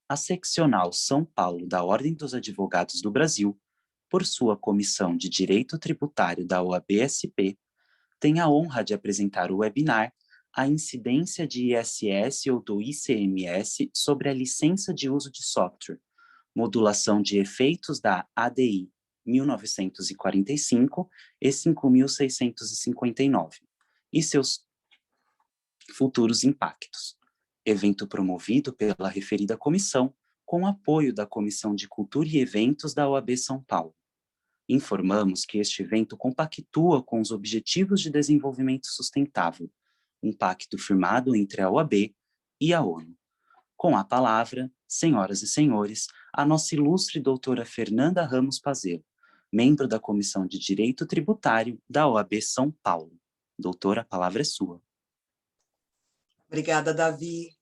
a Seccional São Paulo da Ordem dos Advogados do Brasil, por sua Comissão de Direito Tributário da OAB-SP, tem a honra de apresentar o webinar A Incidência de ISS ou do ICMS sobre a Licença de Uso de Software, Modulação de Efeitos da ADI 1945 e 5.659, e seus futuros impactos. Evento promovido pela referida comissão, com apoio da Comissão de Cultura e Eventos da OAB São Paulo. Informamos que este evento compactua com os Objetivos de Desenvolvimento Sustentável, um pacto firmado entre a OAB e a ONU. Com a palavra, senhoras e senhores, a nossa ilustre doutora Fernanda Ramos Pazero, membro da Comissão de Direito Tributário da OAB São Paulo. Doutora, a palavra é sua. Obrigada, Davi.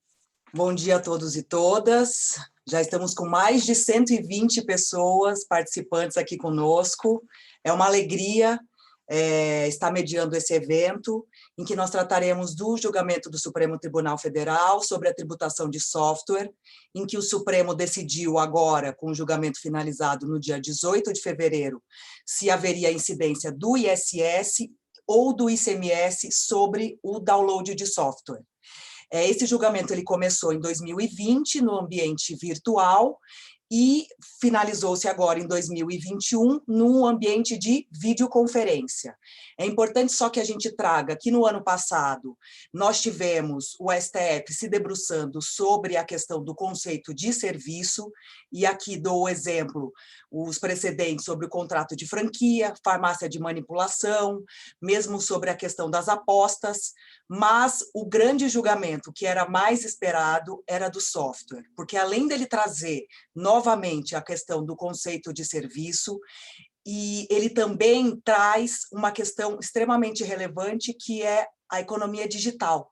Bom dia a todos e todas. Já estamos com mais de 120 pessoas participantes aqui conosco. É uma alegria estar mediando esse evento, em que nós trataremos do julgamento do Supremo Tribunal Federal sobre a tributação de software, em que o Supremo decidiu agora, com o julgamento finalizado no dia 18 de fevereiro, se haveria incidência do ISS ou do ICMS sobre o download de software. Esse julgamento ele começou em 2020, no ambiente virtual, e finalizou-se agora em 2021, no ambiente de videoconferência. É importante só que a gente traga que no ano passado nós tivemos o STF se debruçando sobre a questão do conceito de serviço, e aqui dou o exemplo, os precedentes sobre o contrato de franquia, farmácia de manipulação, mesmo sobre a questão das apostas, mas o grande julgamento que era mais esperado era do software, porque além dele trazer novamente a questão do conceito de serviço, e ele também traz uma questão extremamente relevante, que é a economia digital,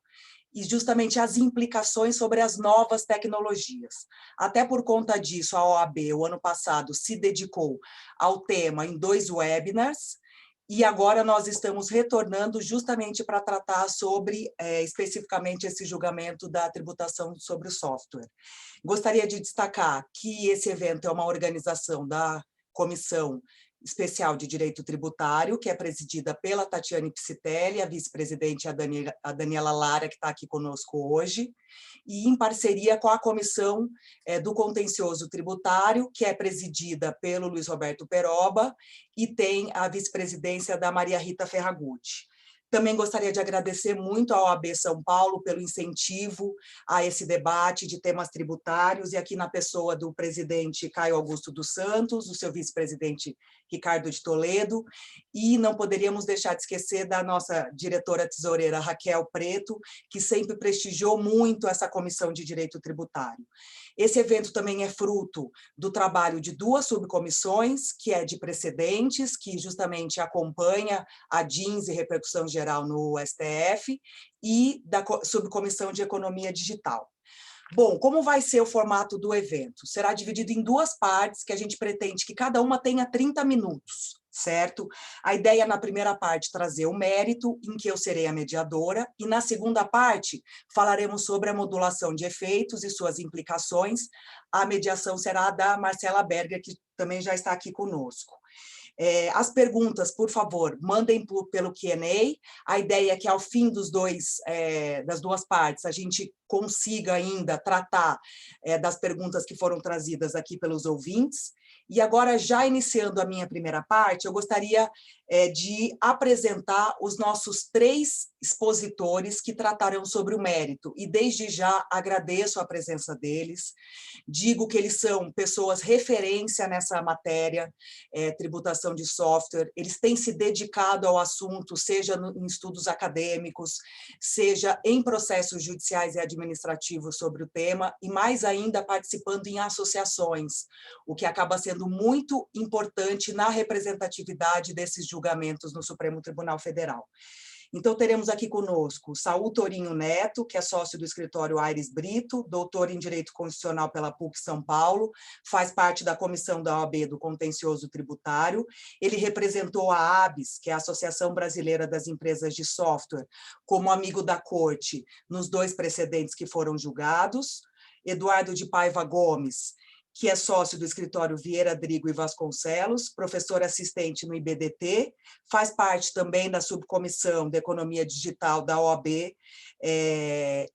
e justamente as implicações sobre as novas tecnologias. Até por conta disso, a OAB, o ano passado, se dedicou ao tema em 2 webinars, e agora nós estamos retornando justamente para tratar sobre, especificamente, esse julgamento da tributação sobre o software. Gostaria de destacar que esse evento é uma organização da Comissão Especial de Direito Tributário, que é presidida pela Tatiane Psitelli, a vice-presidente a Daniela Lara, que está aqui conosco hoje, e em parceria com a Comissão do Contencioso Tributário, que é presidida pelo Luiz Roberto Peroba, e tem a vice-presidência da Maria Rita Ferragutti. Também gostaria de agradecer muito à OAB São Paulo pelo incentivo a esse debate de temas tributários, e aqui na pessoa do presidente Caio Augusto dos Santos, do seu vice-presidente Ricardo de Toledo, e não poderíamos deixar de esquecer da nossa diretora tesoureira Raquel Preto, que sempre prestigiou muito essa Comissão de Direito Tributário. Esse evento também é fruto do trabalho de 2 subcomissões, que é de precedentes, que justamente acompanha a DINS e repercussão geral no STF, e da subcomissão de economia digital. Bom, como vai ser o formato do evento? Será dividido em 2 partes, que a gente pretende que cada uma tenha 30 minutos, certo? A ideia é, na primeira parte, trazer o mérito, em que eu serei a mediadora, e na segunda parte, falaremos sobre a modulação de efeitos e suas implicações. A mediação será da Marcela Berger, que também já está aqui conosco. As perguntas, por favor, mandem pelo Q&A. A ideia é que, ao fim das 2 partes, a gente consiga ainda tratar das perguntas que foram trazidas aqui pelos ouvintes. E agora, já iniciando a minha primeira parte, eu gostaria de apresentar os nossos 3 expositores que tratarão sobre o mérito. E, desde já, agradeço a presença deles. Digo que eles são pessoas referência nessa matéria, tributação de software. Eles têm se dedicado ao assunto, seja em estudos acadêmicos, seja em processos judiciais e administrativos sobre o tema, e mais ainda participando em associações, o que acaba sendo muito importante na representatividade desses julgamentos no Supremo Tribunal Federal. Então, teremos aqui conosco Saul Torinho Neto, que é sócio do escritório Aires Brito, doutor em Direito Constitucional pela PUC São Paulo, faz parte da comissão da OAB do Contencioso Tributário. Ele representou a ABS, que é a Associação Brasileira das Empresas de Software, como amigo da corte nos 2 precedentes que foram julgados. Eduardo de Paiva Gomes, que é sócio do escritório Vieira, Drigo e Vasconcelos, professor assistente no IBDT, faz parte também da subcomissão de Economia Digital da OAB,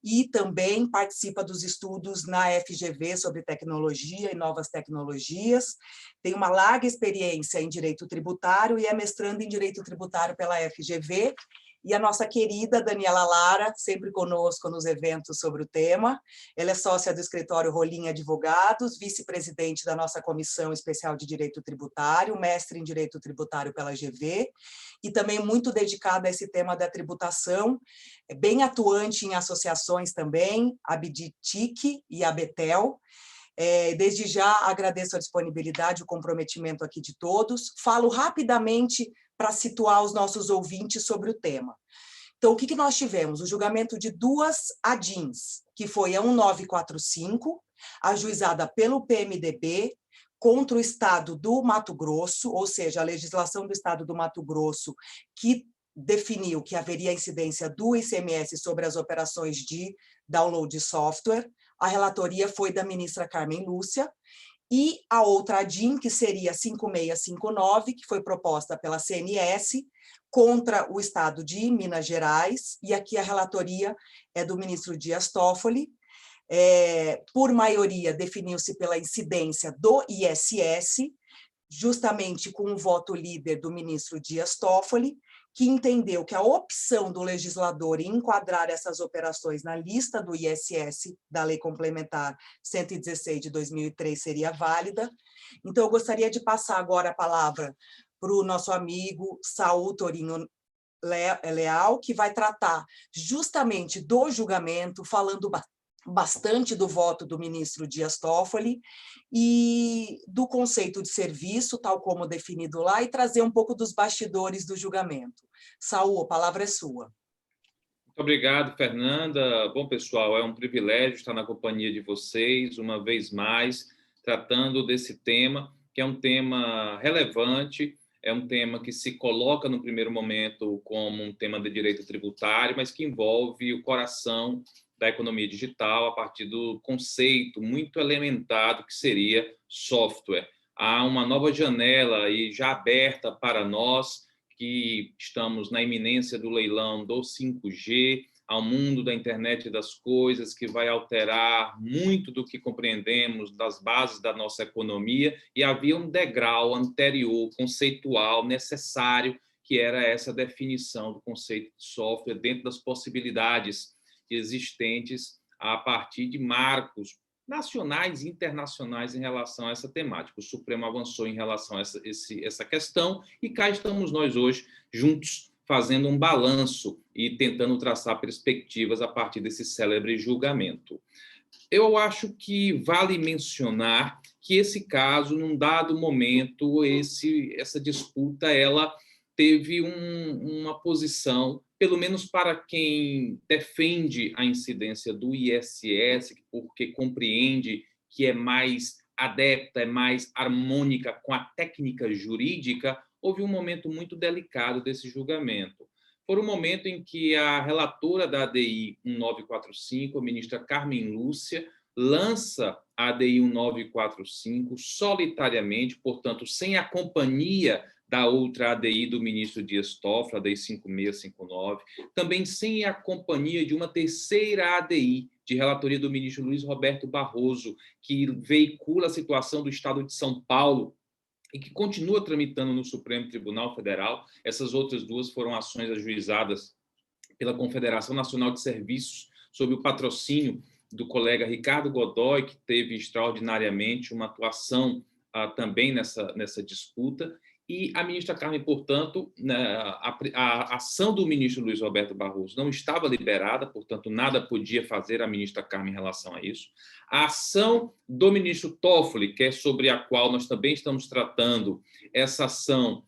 e também participa dos estudos na FGV sobre tecnologia e novas tecnologias, tem uma larga experiência em direito tributário e é mestrando em direito tributário pela FGV, e a nossa querida Daniela Lara, sempre conosco nos eventos sobre o tema. Ela é sócia do escritório Rolim Advogados, vice-presidente da nossa Comissão Especial de Direito Tributário, mestre em Direito Tributário pela GV, e também muito dedicada a esse tema da tributação, bem atuante em associações também, a BDTIC e a Betel. Desde já agradeço a disponibilidade, o comprometimento aqui de todos. Falo rapidamente para situar os nossos ouvintes sobre o tema. Então, o que nós tivemos? O julgamento de duas ADINs, que foi a 1945, ajuizada pelo PMDB, contra o Estado do Mato Grosso, ou seja, a legislação do Estado do Mato Grosso, que definiu que haveria incidência do ICMS sobre as operações de download de software. A relatoria foi da ministra Carmen Lúcia, e a outra ADIN, que seria 5659, que foi proposta pela CNS, contra o Estado de Minas Gerais, e aqui a relatoria é do ministro Dias Toffoli. Por maioria, definiu-se pela incidência do ISS, justamente com o voto líder do ministro Dias Toffoli, que entendeu que a opção do legislador em enquadrar essas operações na lista do ISS da Lei Complementar 116 de 2003 seria válida. Então, eu gostaria de passar agora a palavra para o nosso amigo Saul Torinho Leal, que vai tratar justamente do julgamento, falando bastante do voto do ministro Dias Toffoli e do conceito de serviço, tal como definido lá, e trazer um pouco dos bastidores do julgamento. Saul, a palavra é sua. Muito obrigado, Fernanda. Bom, pessoal, é um privilégio estar na companhia de vocês, uma vez mais, tratando desse tema, que é um tema relevante, é um tema que se coloca no primeiro momento como um tema de direito tributário, mas que envolve o coração da economia digital a partir do conceito muito elementado que seria software. Há uma nova janela aí já aberta para nós que estamos na iminência do leilão do 5G, ao mundo da internet das coisas, que vai alterar muito do que compreendemos das bases da nossa economia, e havia um degrau anterior, conceitual, necessário, que era essa definição do conceito de software dentro das possibilidades existentes a partir de marcos nacionais e internacionais em relação a essa temática. O Supremo avançou em relação a essa questão e cá estamos nós hoje juntos fazendo um balanço e tentando traçar perspectivas a partir desse célebre julgamento. Eu acho que vale mencionar que esse caso, num dado momento, essa disputa ela teve uma posição, pelo menos para quem defende a incidência do ISS, porque compreende que é mais adepta, é mais harmônica com a técnica jurídica, houve um momento muito delicado desse julgamento. Foi um momento em que a relatora da ADI 1945, a ministra Carmen Lúcia, lança a ADI 1945 solitariamente, portanto, sem a companhia da outra ADI do ministro Dias Toffoli, a ADI 5659, também sem a companhia de uma terceira ADI, de relatoria do ministro Luiz Roberto Barroso, que veicula a situação do Estado de São Paulo e que continua tramitando no Supremo Tribunal Federal. Essas outras duas foram ações ajuizadas pela Confederação Nacional de Serviços, sob o patrocínio do colega Ricardo Godoy, que teve extraordinariamente uma atuação também nessa disputa. E a ministra Carmen, portanto, a ação do ministro Luiz Roberto Barroso não estava liberada, portanto, nada podia fazer a ministra Carmen em relação a isso. A ação do ministro Toffoli, que é sobre a qual nós também estamos tratando, essa ação,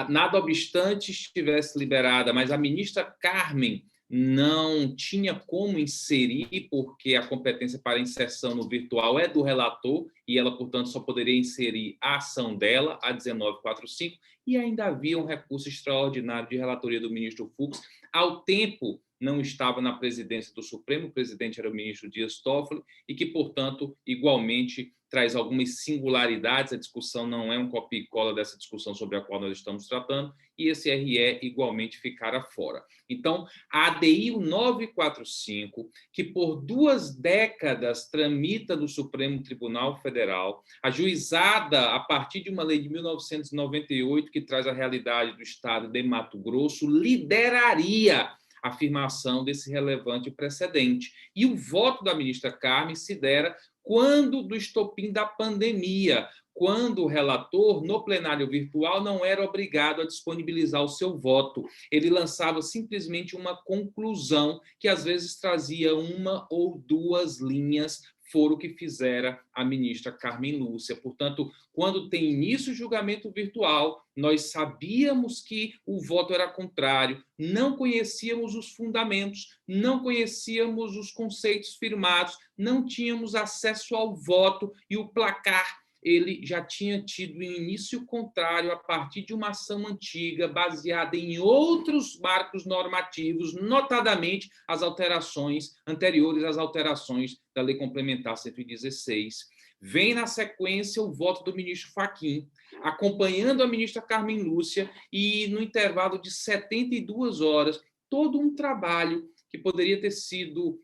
nada obstante estivesse liberada, mas a ministra Carmen não tinha como inserir, porque a competência para inserção no virtual é do relator, e ela, portanto, só poderia inserir a ação dela, a 1945, e ainda havia um recurso extraordinário de relatoria do ministro Fux, ao tempo não estava na presidência do Supremo, o presidente era o ministro Dias Toffoli, e que, portanto, igualmente traz algumas singularidades, a discussão não é um copia e cola dessa discussão sobre a qual nós estamos tratando, e esse RE igualmente ficara fora. Então, a ADI 945, que por 2 décadas tramita no Supremo Tribunal Federal, ajuizada a partir de uma lei de 1998, que traz a realidade do estado de Mato Grosso, lideraria a afirmação desse relevante precedente. E o voto da ministra Carmen se dera quando do estopim da pandemia, quando o relator, no plenário virtual, não era obrigado a disponibilizar o seu voto. Ele lançava simplesmente uma conclusão que, às vezes, trazia 1 ou 2 linhas, fora o que fizera a ministra Carmen Lúcia. Portanto, quando tem início o julgamento virtual, nós sabíamos que o voto era contrário, não conhecíamos os fundamentos, não conhecíamos os conceitos firmados, não tínhamos acesso ao voto e o placar ele já tinha tido um início contrário a partir de uma ação antiga, baseada em outros marcos normativos, notadamente as alterações anteriores às alterações da Lei Complementar 116. Vem na sequência o voto do ministro Fachin, acompanhando a ministra Carmen Lúcia, e no intervalo de 72 horas, todo um trabalho que poderia ter sido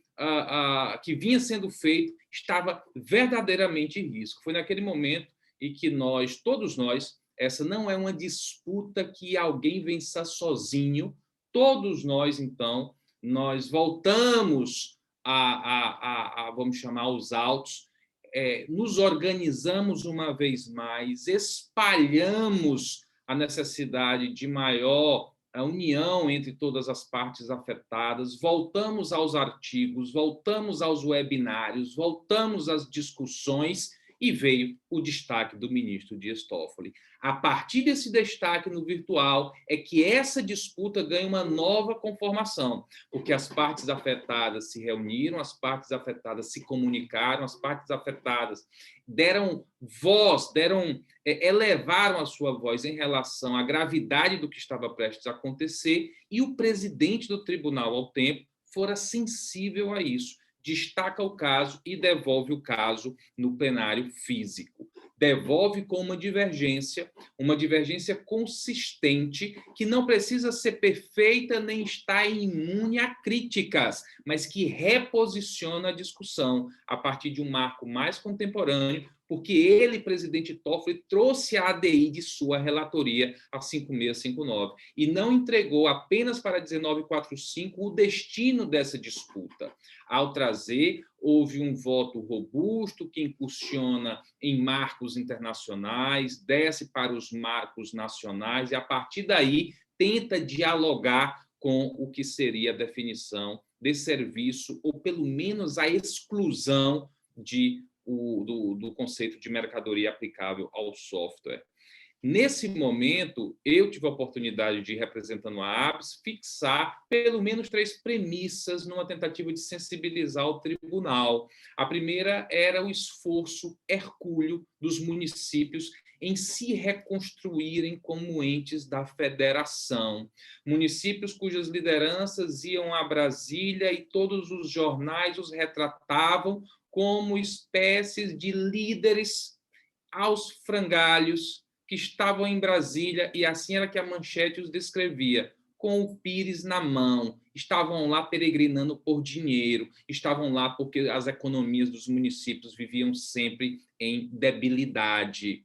que vinha sendo feito, estava verdadeiramente em risco. Foi naquele momento em que todos nós, essa não é uma disputa que alguém vença sozinho, todos nós, então, nós voltamos vamos chamar, os autos, nos organizamos uma vez mais, espalhamos a necessidade de maior a união entre todas as partes afetadas, voltamos aos artigos, voltamos aos webinários, voltamos às discussões e veio o destaque do ministro Dias Toffoli. A partir desse destaque no virtual é que essa disputa ganha uma nova conformação, porque as partes afetadas se reuniram, as partes afetadas se comunicaram, as partes afetadas deram voz, elevaram a sua voz em relação à gravidade do que estava prestes a acontecer, e o presidente do tribunal, ao tempo, fora sensível a isso, destaca o caso e devolve o caso no plenário físico. Devolve com uma divergência consistente, que não precisa ser perfeita nem estar imune a críticas, mas que reposiciona a discussão a partir de um marco mais contemporâneo, porque ele, presidente Toffoli, trouxe a ADI de sua relatoria, a 5659, e não entregou apenas para a 1945 o destino dessa disputa. Ao trazer, houve um voto robusto que incursiona em marcos internacionais, desce para os marcos nacionais e, a partir daí, tenta dialogar com o que seria a definição de serviço, ou pelo menos a exclusão do conceito de mercadoria aplicável ao software. Nesse momento, eu tive a oportunidade de, representando a ABS, fixar pelo menos 3 premissas numa tentativa de sensibilizar o tribunal. A primeira era o esforço hercúleo dos municípios em se reconstruírem como entes da federação. Municípios cujas lideranças iam a Brasília e todos os jornais os retratavam como espécies de líderes aos frangalhos que estavam em Brasília, e assim era que a manchete os descrevia, com o pires na mão, estavam lá peregrinando por dinheiro, estavam lá porque as economias dos municípios viviam sempre em debilidade.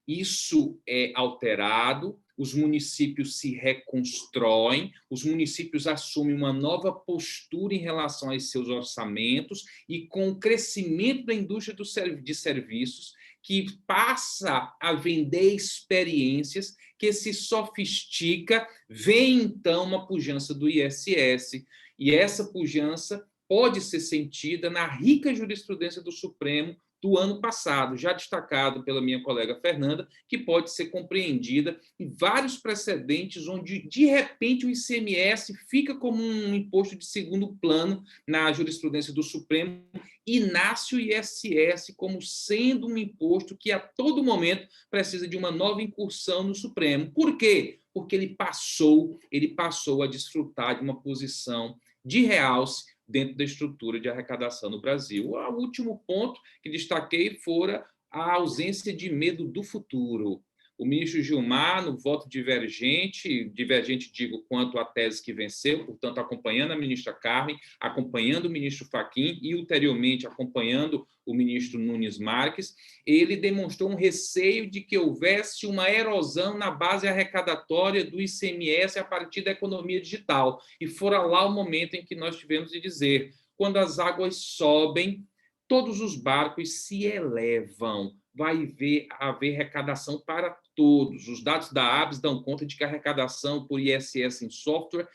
Isso é alterado, os municípios se reconstroem, os municípios assumem uma nova postura em relação aos seus orçamentos, e com o crescimento da indústria de serviços, que passa a vender experiências, que se sofistica, vem então uma pujança do ISS, e essa pujança pode ser sentida na rica jurisprudência do Supremo do ano passado, já destacado pela minha colega Fernanda, que pode ser compreendida em vários precedentes onde, de repente, o ICMS fica como um imposto de segundo plano na jurisprudência do Supremo, e nasce o ISS como sendo um imposto que, a todo momento, precisa de uma nova incursão no Supremo. Por quê? Porque ele passou a desfrutar de uma posição de realce dentro da estrutura de arrecadação no Brasil. O último ponto que destaquei fora a ausência de medo do futuro. O ministro Gilmar, no voto divergente digo, quanto à tese que venceu, portanto, acompanhando a ministra Carmen, acompanhando o ministro Fachin e, ulteriormente, acompanhando o ministro Nunes Marques, ele demonstrou um receio de que houvesse uma erosão na base arrecadatória do ICMS a partir da economia digital. E fora lá o momento em que nós tivemos de dizer, quando as águas sobem, todos os barcos se elevam. Vai haver arrecadação para todos. Os dados da ABS dão conta de que a arrecadação por ISS em software,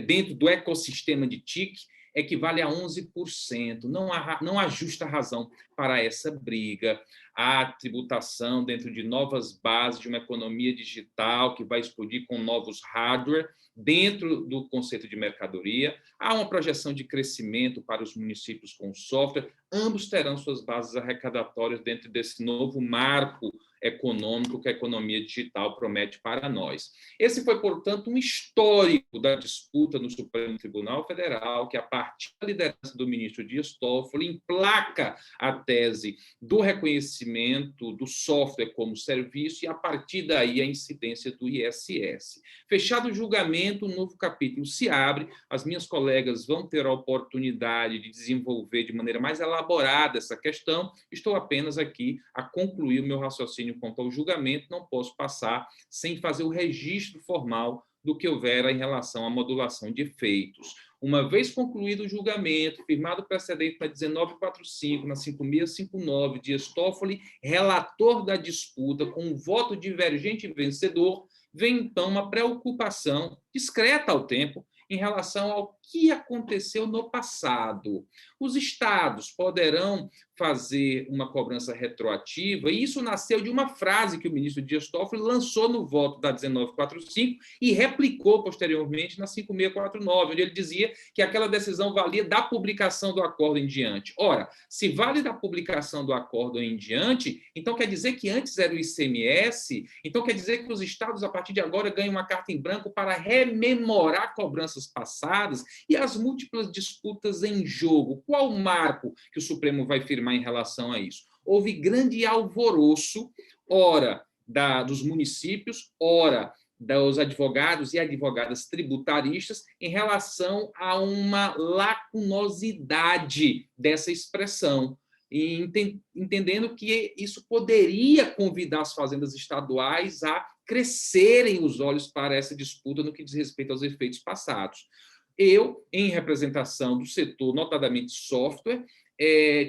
dentro do ecossistema de TIC, equivale a 11%. Não há justa razão para essa briga. Há tributação dentro de novas bases de uma economia digital que vai explodir com novos hardware dentro do conceito de mercadoria. Há uma projeção de crescimento para os municípios com software. Ambos terão suas bases arrecadatórias dentro desse novo marco econômico que a economia digital promete para nós. Esse foi, portanto, um histórico da disputa no Supremo Tribunal Federal, que, a partir da liderança do ministro Dias Toffoli, emplaca a tese do reconhecimento do software como serviço e, a partir daí, a incidência do ISS. Fechado o julgamento, um novo capítulo se abre, as minhas colegas vão ter a oportunidade de desenvolver de maneira mais elaborada essa questão, estou apenas aqui a concluir o meu raciocínio quanto ao julgamento, não posso passar sem fazer o registro formal do que houvera em relação à modulação de efeitos. Uma vez concluído o julgamento, firmado o precedente na 1945, na 5659, Dias Toffoli, relator da disputa, com um voto divergente e vencedor, vem então uma preocupação discreta ao tempo em relação ao que aconteceu no passado. Os estados poderão fazer uma cobrança retroativa, e isso nasceu de uma frase que o ministro Dias Toffoli lançou no voto da 1945 e replicou posteriormente na 5649, onde ele dizia que aquela decisão valia da publicação do acordo em diante. Ora, se vale da publicação do acordo em diante, então quer dizer que antes era o ICMS, então quer dizer que os estados, a partir de agora, ganham uma carta em branco para rememorar cobranças passadas e as múltiplas disputas em jogo. Qual o marco que o Supremo vai firmar em relação a isso? Houve grande alvoroço, ora dos municípios, ora dos advogados e advogadas tributaristas, em relação a uma lacunosidade dessa expressão, e entendendo que isso poderia convidar as fazendas estaduais a crescerem os olhos para essa disputa no que diz respeito aos efeitos passados. Eu, em representação do setor, notadamente software,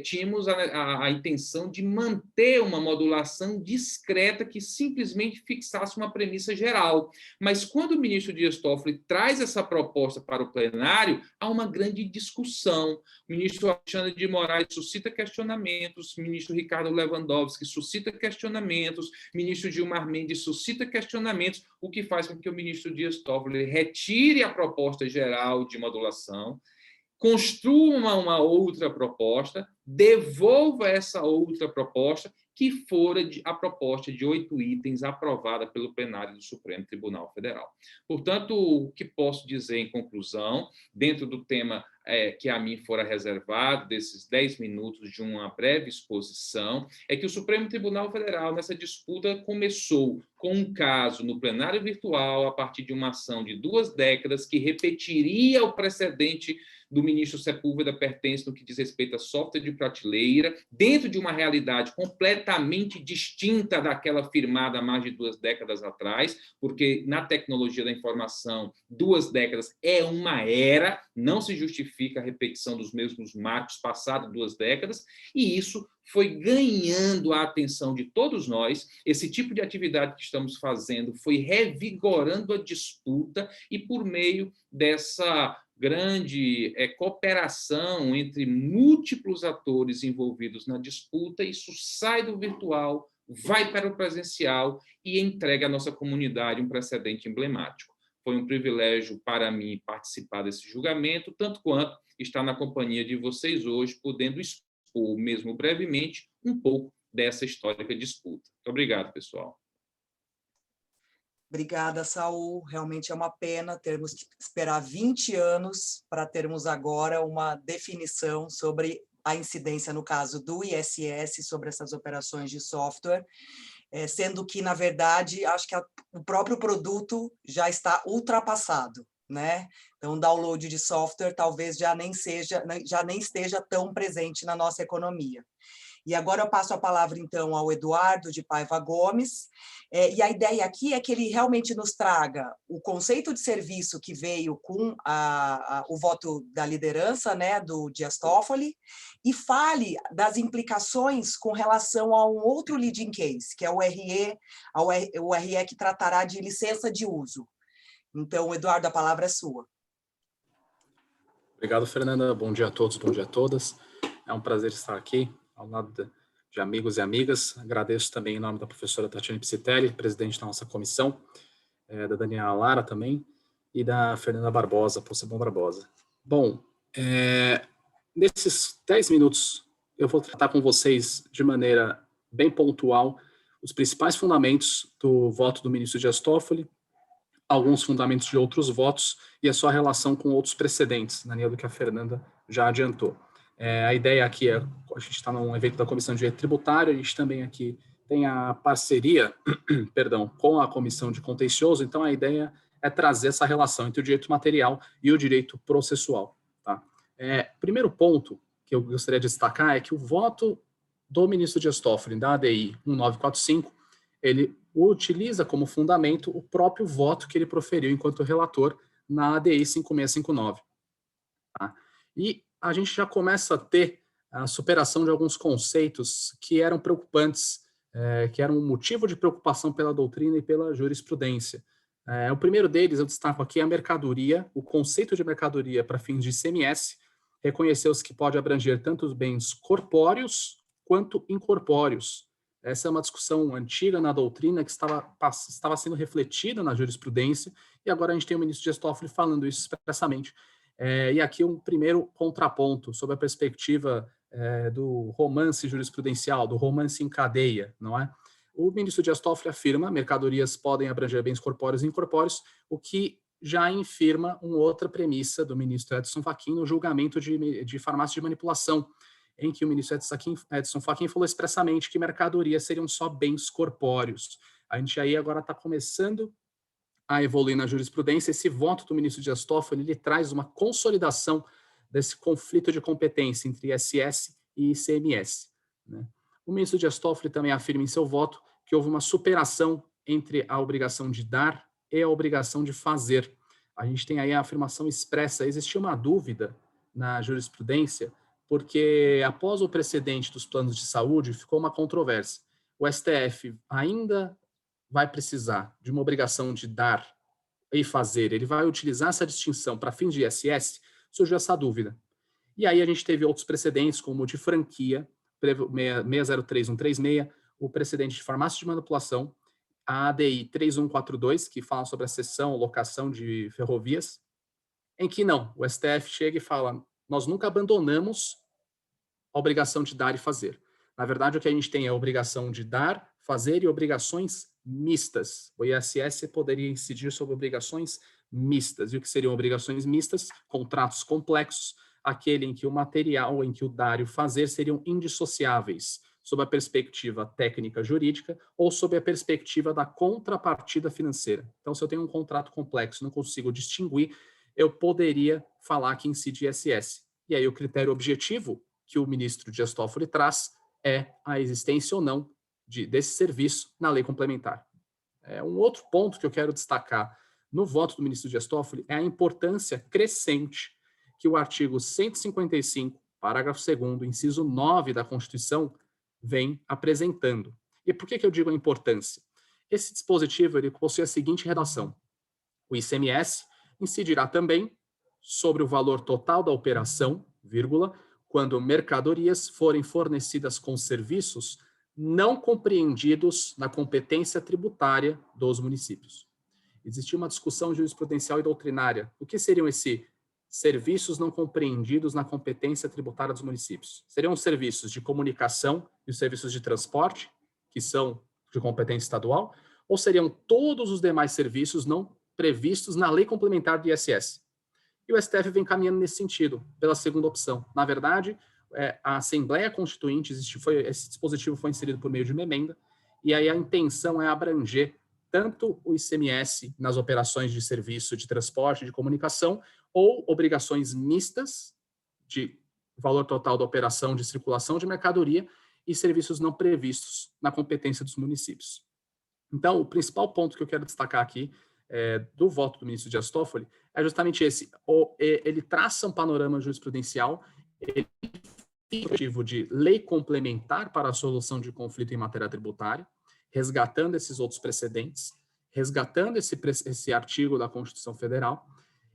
tínhamos a intenção de manter uma modulação discreta que simplesmente fixasse uma premissa geral. Mas quando o ministro Dias Toffoli traz essa proposta para o plenário, há uma grande discussão. O ministro Alexandre de Moraes suscita questionamentos, o ministro Ricardo Lewandowski suscita questionamentos, o ministro Gilmar Mendes suscita questionamentos, o que faz com que o ministro Dias Toffoli retire a proposta geral de modulação, construa uma outra proposta, devolva essa outra proposta, que fora a proposta de 8 itens aprovada pelo plenário do Supremo Tribunal Federal. Portanto, o que posso dizer em conclusão, dentro do tema que a mim fora reservado, desses 10 minutos de uma breve exposição, é que o Supremo Tribunal Federal, nessa disputa, começou com um caso no plenário virtual, a partir de uma ação de 2 décadas, que repetiria o precedente do ministro Sepúlveda Pertence no que diz respeito a software de prateleira, dentro de uma realidade completamente distinta daquela firmada há mais de 2 décadas atrás, porque na tecnologia da informação, 2 décadas é uma era, não se justifica a repetição dos mesmos marcos passados 2 décadas, e isso foi ganhando a atenção de todos nós. Esse tipo de atividade que estamos fazendo foi revigorando a disputa, e por meio dessa grande cooperação entre múltiplos atores envolvidos na disputa, isso sai do virtual, vai para o presencial e entrega à nossa comunidade um precedente emblemático. Foi um privilégio para mim participar desse julgamento, tanto quanto estar na companhia de vocês hoje, podendo expor, mesmo brevemente, um pouco dessa histórica disputa. Muito obrigado, pessoal. Obrigada, Saul. Realmente é uma pena termos que esperar 20 anos para termos agora uma definição sobre a incidência, no caso do ISS, sobre essas operações de software, sendo que, na verdade, acho que o próprio produto já está ultrapassado, né? Então, o download de software talvez já nem esteja tão presente na nossa economia. E agora eu passo a palavra, então, ao Eduardo de Paiva Gomes, e a ideia aqui é que ele realmente nos traga o conceito de serviço que veio com o voto da liderança, né, do Dias Toffoli, e fale das implicações com relação a um outro leading case, que é o RE que tratará de licença de uso. Então, Eduardo, a palavra é sua. Obrigado, Fernanda. Bom dia a todos, bom dia a todas. É um prazer estar aqui ao lado de amigos e amigas. Agradeço também em nome da professora Tatiane Psitelli, presidente da nossa comissão, da Daniela Lara também, e da Fernanda Barbosa, Possebon Barbosa. Bom, nesses 10 minutos, eu vou tratar com vocês de maneira bem pontual os principais fundamentos do voto do ministro Dias Toffoli, alguns fundamentos de outros votos e a sua relação com outros precedentes, na linha do que a Fernanda já adiantou. A ideia aqui a gente está num evento da Comissão de Direito Tributário, a gente também aqui tem a parceria, com a Comissão de Contencioso, então a ideia é trazer essa relação entre o direito material e o direito processual. Tá? Primeiro ponto que eu gostaria de destacar é que o voto do ministro Dias Toffoli, da ADI 1945, ele utiliza como fundamento o próprio voto que ele proferiu enquanto relator na ADI 5659. Tá? E a gente já começa a ter a superação de alguns conceitos que eram preocupantes, que eram um motivo de preocupação pela doutrina e pela jurisprudência. O primeiro deles, eu destaco aqui, a mercadoria. O conceito de mercadoria para fins de ICMS reconheceu-se que pode abranger tanto os bens corpóreos quanto incorpóreos. Essa é uma discussão antiga na doutrina que estava sendo refletida na jurisprudência, e agora a gente tem o ministro Dias Toffoli falando isso expressamente. E aqui um primeiro contraponto sobre a perspectiva do romance jurisprudencial, do romance em cadeia, não é? O ministro Dias Toffoli afirma que mercadorias podem abranger bens corpóreos e incorpóreos, o que já infirma uma outra premissa do ministro Edson Fachin no julgamento de farmácia de manipulação, em que o ministro Edson Fachin falou expressamente que mercadorias seriam só bens corpóreos. A gente aí agora está começando a evoluir na jurisprudência. Esse voto do ministro Dias Toffoli, ele traz uma consolidação desse conflito de competência entre ISS e ICMS. Né? O ministro Dias Toffoli também afirma em seu voto que houve uma superação entre a obrigação de dar e a obrigação de fazer. A gente tem aí a afirmação expressa. Existia uma dúvida na jurisprudência, porque após o precedente dos planos de saúde, ficou uma controvérsia. O STF ainda vai precisar de uma obrigação de dar e fazer, ele vai utilizar essa distinção para fins de ISS? Surgiu essa dúvida. E aí a gente teve outros precedentes, como o de franquia, 603136, o precedente de farmácia de manipulação, a ADI 3142, que fala sobre a cessão, locação de ferrovias, em que não, o STF chega e fala: nós nunca abandonamos a obrigação de dar e fazer. Na verdade, o que a gente tem é a obrigação de dar, fazer e obrigações mistas. O ISS poderia incidir sobre obrigações mistas. E o que seriam obrigações mistas? Contratos complexos, aquele em que o material, em que o dar e o fazer seriam indissociáveis, sob a perspectiva técnica jurídica ou sob a perspectiva da contrapartida financeira. Então, se eu tenho um contrato complexo, não consigo distinguir, eu poderia falar que incide ISS. E aí o critério objetivo que o ministro Dias Toffoli traz é a existência ou não desse serviço na lei complementar. Um outro ponto que eu quero destacar no voto do ministro Dias Toffoli é a importância crescente que o artigo 155, parágrafo 2º, inciso 9 da Constituição, vem apresentando. E por que eu digo a importância? Esse dispositivo ele possui a seguinte redação: o ICMS incidirá também sobre o valor total da operação, vírgula, quando mercadorias forem fornecidas com serviços não compreendidos na competência tributária dos municípios. Existia uma discussão jurisprudencial e doutrinária. O que seriam esses serviços não compreendidos na competência tributária dos municípios? Seriam os serviços de comunicação e os serviços de transporte, que são de competência estadual, ou seriam todos os demais serviços não previstos na lei complementar do ISS? E o STF vem caminhando nesse sentido, pela segunda opção. Na verdade, a Assembleia Constituinte, esse dispositivo foi inserido por meio de uma emenda, e aí a intenção é abranger tanto o ICMS nas operações de serviço de transporte, de comunicação, ou obrigações mistas de valor total da operação de circulação de mercadoria e serviços não previstos na competência dos municípios. Então, o principal ponto que eu quero destacar aqui do voto do ministro Dias Toffoli é justamente esse. Ele traça um panorama jurisprudencial, ele tem o objetivo de lei complementar para a solução de conflito em matéria tributária, resgatando esses outros precedentes, resgatando esse artigo da Constituição Federal,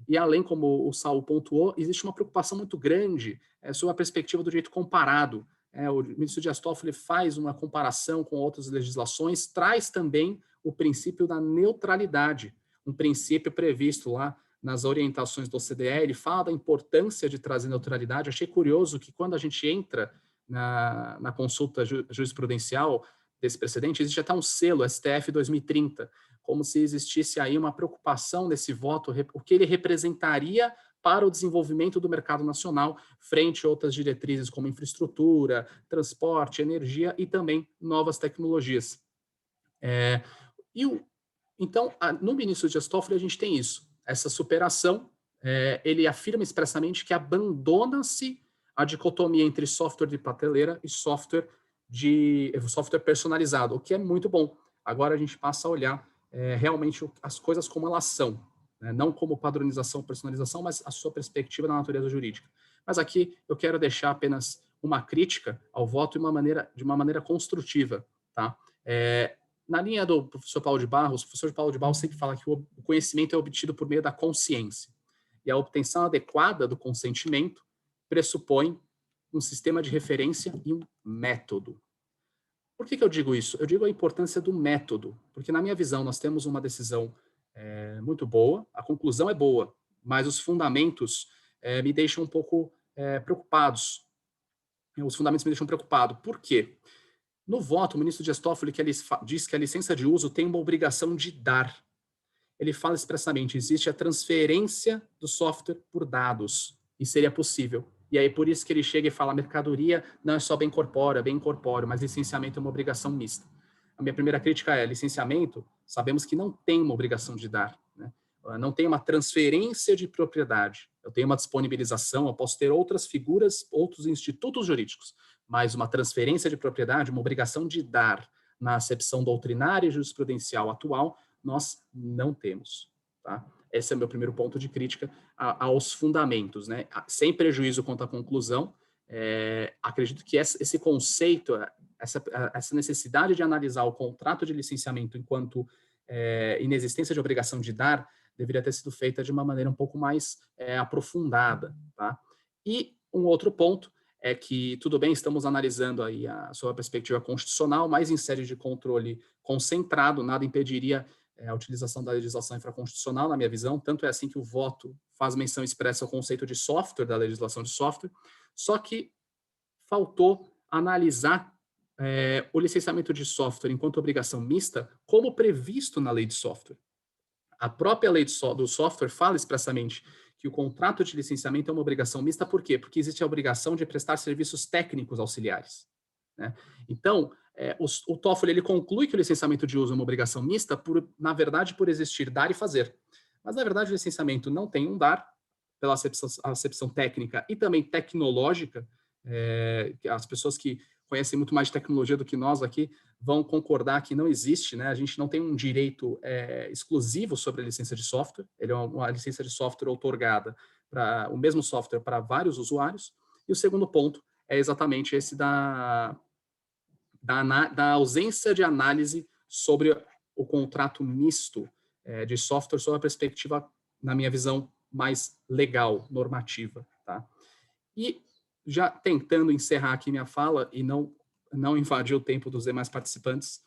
e além, como o Saul pontuou, existe uma preocupação muito grande sobre a perspectiva do direito comparado. O ministro Dias Toffoli faz uma comparação com outras legislações, traz também o princípio da neutralidade, um princípio previsto lá nas orientações do OCDE. Ele fala da importância de trazer neutralidade. Achei curioso que quando a gente entra na consulta jurisprudencial desse precedente, existe até um selo, STF 2030, como se existisse aí uma preocupação nesse voto, o que ele representaria para o desenvolvimento do mercado nacional, frente a outras diretrizes como infraestrutura, transporte, energia e também novas tecnologias. Então, no ministro Dias Toffoli, a gente tem isso, essa superação. Ele afirma expressamente que abandona-se a dicotomia entre software de prateleira e software personalizado, o que é muito bom. Agora a gente passa a olhar realmente as coisas como elas são, né? Não como padronização, personalização, mas a sua perspectiva da natureza jurídica. Mas aqui eu quero deixar apenas uma crítica ao voto de uma maneira construtiva. Tá? Na linha do professor Paulo de Barros, o professor Paulo de Barros sempre fala que o conhecimento é obtido por meio da consciência. E a obtenção adequada do consentimento pressupõe um sistema de referência e um método. Por que eu digo isso? Eu digo a importância do método, porque na minha visão nós temos uma decisão muito boa, a conclusão é boa, mas os fundamentos me deixam um pouco preocupados. Os fundamentos me deixam preocupado. Por quê? No voto, o ministro Dias Toffoli diz que a licença de uso tem uma obrigação de dar. Ele fala expressamente, existe a transferência do software por dados, e seria possível. E aí, por isso que ele chega e fala, mercadoria não é só bem corpóreo, mas licenciamento é uma obrigação mista. A minha primeira crítica é, licenciamento, sabemos que não tem uma obrigação de dar, né? Não tem uma transferência de propriedade. Eu tenho uma disponibilização, eu posso ter outras figuras, outros institutos jurídicos, mas uma transferência de propriedade, uma obrigação de dar, na acepção doutrinária e jurisprudencial atual, nós não temos, tá? Esse é o meu primeiro ponto de crítica aos fundamentos, né? Sem prejuízo quanto à conclusão, acredito que esse conceito, essa necessidade de analisar o contrato de licenciamento enquanto inexistência de obrigação de dar, deveria ter sido feita de uma maneira um pouco mais aprofundada, tá? E um outro ponto é que, tudo bem, estamos analisando aí a sua perspectiva constitucional, mas em sede de controle concentrado, nada impediria a utilização da legislação infraconstitucional, na minha visão. Tanto é assim que o voto faz menção expressa ao conceito de software, da legislação de software, só que faltou analisar o licenciamento de software enquanto obrigação mista, como previsto na lei de software. A própria lei do software fala expressamente que o contrato de licenciamento é uma obrigação mista. Por quê? Porque existe a obrigação de prestar serviços técnicos auxiliares, né? Então, o Toffoli ele conclui que o licenciamento de uso é uma obrigação mista, na verdade, por existir dar e fazer. Mas, na verdade, o licenciamento não tem um dar, pela acepção técnica e também tecnológica. As pessoas que conhecem muito mais de tecnologia do que nós aqui vão concordar que não existe, né? A gente não tem um direito exclusivo sobre a licença de software. Ele é uma licença de software outorgada para o mesmo software para vários usuários. E o segundo ponto é exatamente esse da ausência de análise sobre o contrato misto de software, sob a perspectiva, na minha visão, mais legal, normativa, tá? E já tentando encerrar aqui minha fala e não invadir o tempo dos demais participantes,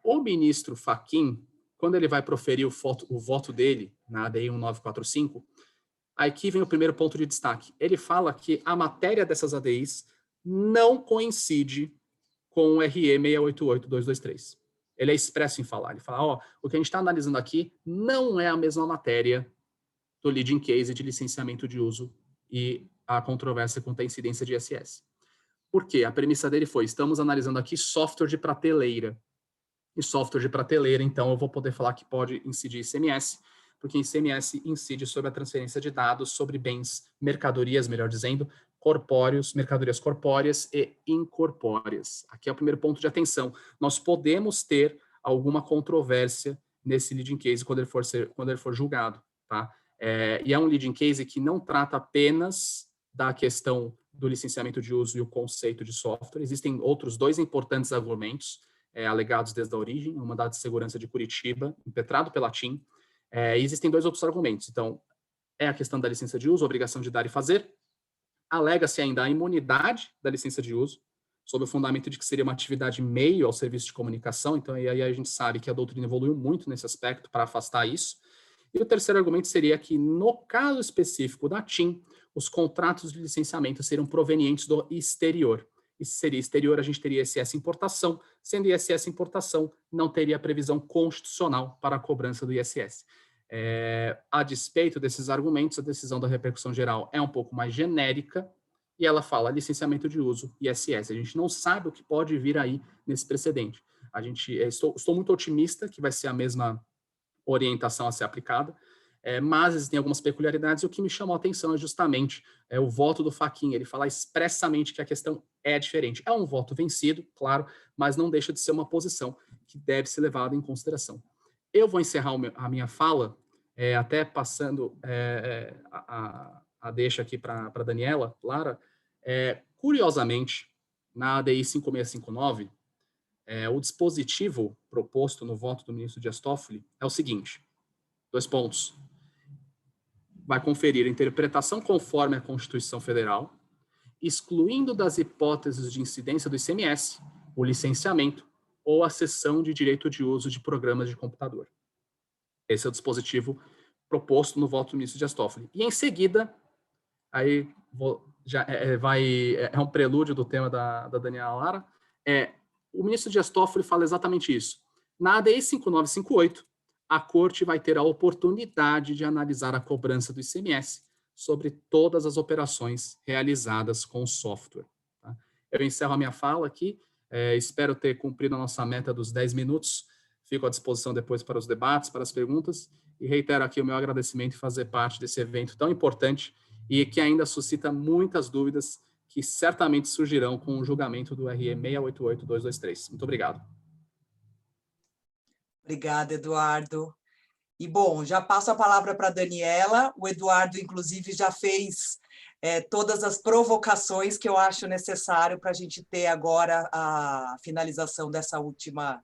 o ministro Fachin, quando ele vai proferir o voto dele na ADI 1945, aqui vem o primeiro ponto de destaque. Ele fala que a matéria dessas ADIs não coincide com o RE 688223. ele é expresso em falar. Ele fala, o que a gente está analisando aqui não é a mesma matéria do leading case de licenciamento de uso e a controvérsia quanto à incidência de ISS. Por quê? A premissa dele foi, estamos analisando aqui software de prateleira. E software de prateleira, então, eu vou poder falar que pode incidir ICMS, porque ICMS incide sobre a transferência de dados sobre bens, mercadorias, melhor dizendo, corpóreos, mercadorias corpóreas e incorpóreas. Aqui é o primeiro ponto de atenção. Nós podemos ter alguma controvérsia nesse leading case quando ele for julgado, tá? E é um leading case que não trata apenas da questão do licenciamento de uso e o conceito de software. Existem outros 2 importantes argumentos alegados desde a origem, o mandado de segurança de Curitiba, impetrado pela TIM. Existem 2 outros argumentos. Então, é a questão da licença de uso, a obrigação de dar e fazer. Alega-se ainda a imunidade da licença de uso, sob o fundamento de que seria uma atividade meio ao serviço de comunicação. Então, aí a gente sabe que a doutrina evoluiu muito nesse aspecto para afastar isso. E o terceiro argumento seria que, no caso específico da TIM, os contratos de licenciamento seriam provenientes do exterior. E se seria exterior, a gente teria ISS importação. Sendo ISS importação, não teria previsão constitucional para a cobrança do ISS. A despeito desses argumentos, a decisão da repercussão geral é um pouco mais genérica e ela fala licenciamento de uso, ISS. A gente não sabe o que pode vir aí nesse precedente. Estou muito otimista que vai ser a mesma orientação a ser aplicada, mas existem algumas peculiaridades e o que me chamou a atenção é justamente o voto do Fachin. Ele fala expressamente que a questão é diferente. É um voto vencido, claro, mas não deixa de ser uma posição que deve ser levada em consideração. Eu vou encerrar a minha fala, até passando a deixa aqui para a Daniela, Lara. Curiosamente, na ADI 5659, o dispositivo proposto no voto do ministro Dias Toffoli é o seguinte, 2 pontos. Vai conferir a interpretação conforme a Constituição Federal, excluindo das hipóteses de incidência do ICMS, o licenciamento ou a cessão de direito de uso de programas de computador. Esse é o dispositivo proposto no voto do ministro Dias Toffoli. E em seguida, aí é um prelúdio do tema da Daniela Lara, o ministro Dias Toffoli fala exatamente isso. Na ADI 5958, a Corte vai ter a oportunidade de analisar a cobrança do ICMS sobre todas as operações realizadas com o software. Tá? Eu encerro a minha fala aqui, espero ter cumprido a nossa meta dos 10 minutos, fico à disposição depois para os debates, para as perguntas, e reitero aqui o meu agradecimento em fazer parte desse evento tão importante e que ainda suscita muitas dúvidas que certamente surgirão com o julgamento do RE 688-223. Muito obrigado. Obrigada, Eduardo. E, bom, já passo a palavra para a Daniela. O Eduardo, inclusive, já fez todas as provocações que eu acho necessário para a gente ter agora a finalização dessa última